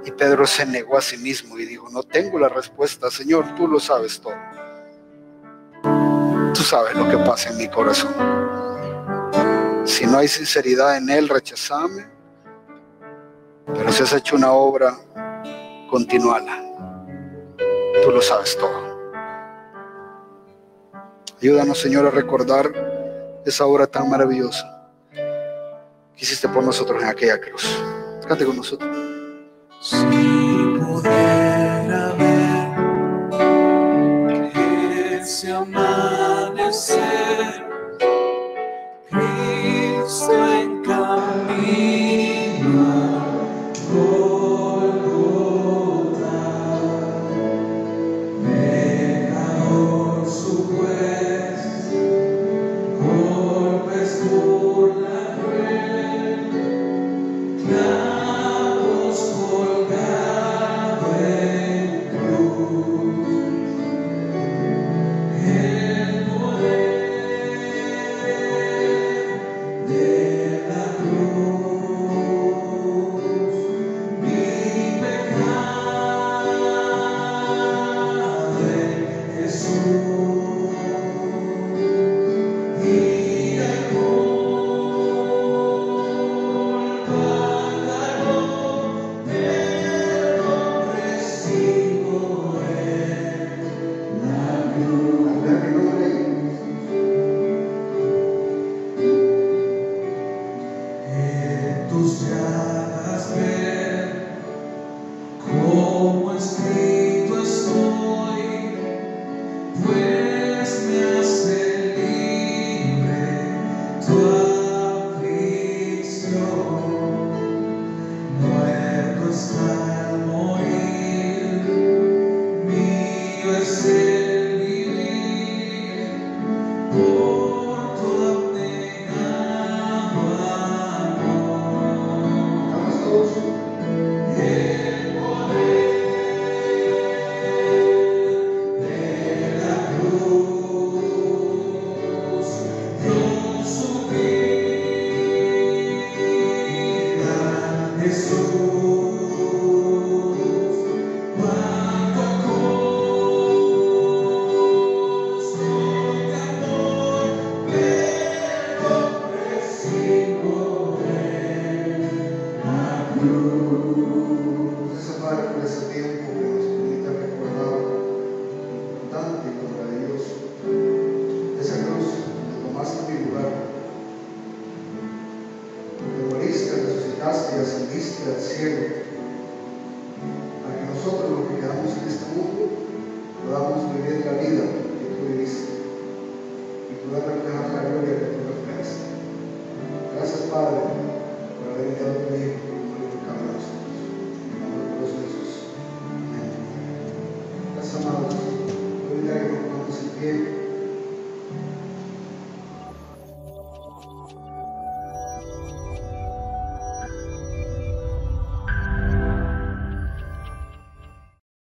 Y Pedro se negó a sí mismo y dijo: no tengo la respuesta, Señor, tú lo sabes todo. Tú sabes lo que pasa en mi corazón. Si no hay sinceridad en él, rechazame. Pero si has hecho una obra, continúala. Tú lo sabes todo. Ayúdanos, Señor, a recordar esa obra tan maravillosa que hiciste por nosotros en aquella cruz. Cante con nosotros. Si pudiera ver ese amanecer, Cristo en camino, Golgota, pecador su juez, golpes por la cruel, clavos colgado en cruz, el poder de la cruz, mi pecado en Jesús, y el culpa cargó, pero recibo en la cruz. En tus llagas ver cómo escrito estoy, pues me hace libre tu aflicción. Muerto está el morir, mío es el vivir, por tu abnegado amor. El poder de la cruz, Dios su vida, Jesús, cuánto costo de amor, pero recibo en la cruz. Esa Padre, por ese tiempo que nos permite recordar lo importante y lo maravilloso de esa cruz, donde tomaste mi lugar, donde moriste, resucitaste y ascendiste al cielo, para que nosotros, los que quedamos en este mundo, podamos vivir la vida que tú viviste y poder reflejar la gloria que tú reflejaste. Gracias, Padre, por haber enviado a tu Hijo por morir por cada uno de nosotros. En el nombre de Jesús. Amén. Gracias, amados. Hoy día que nos ponemos en pie.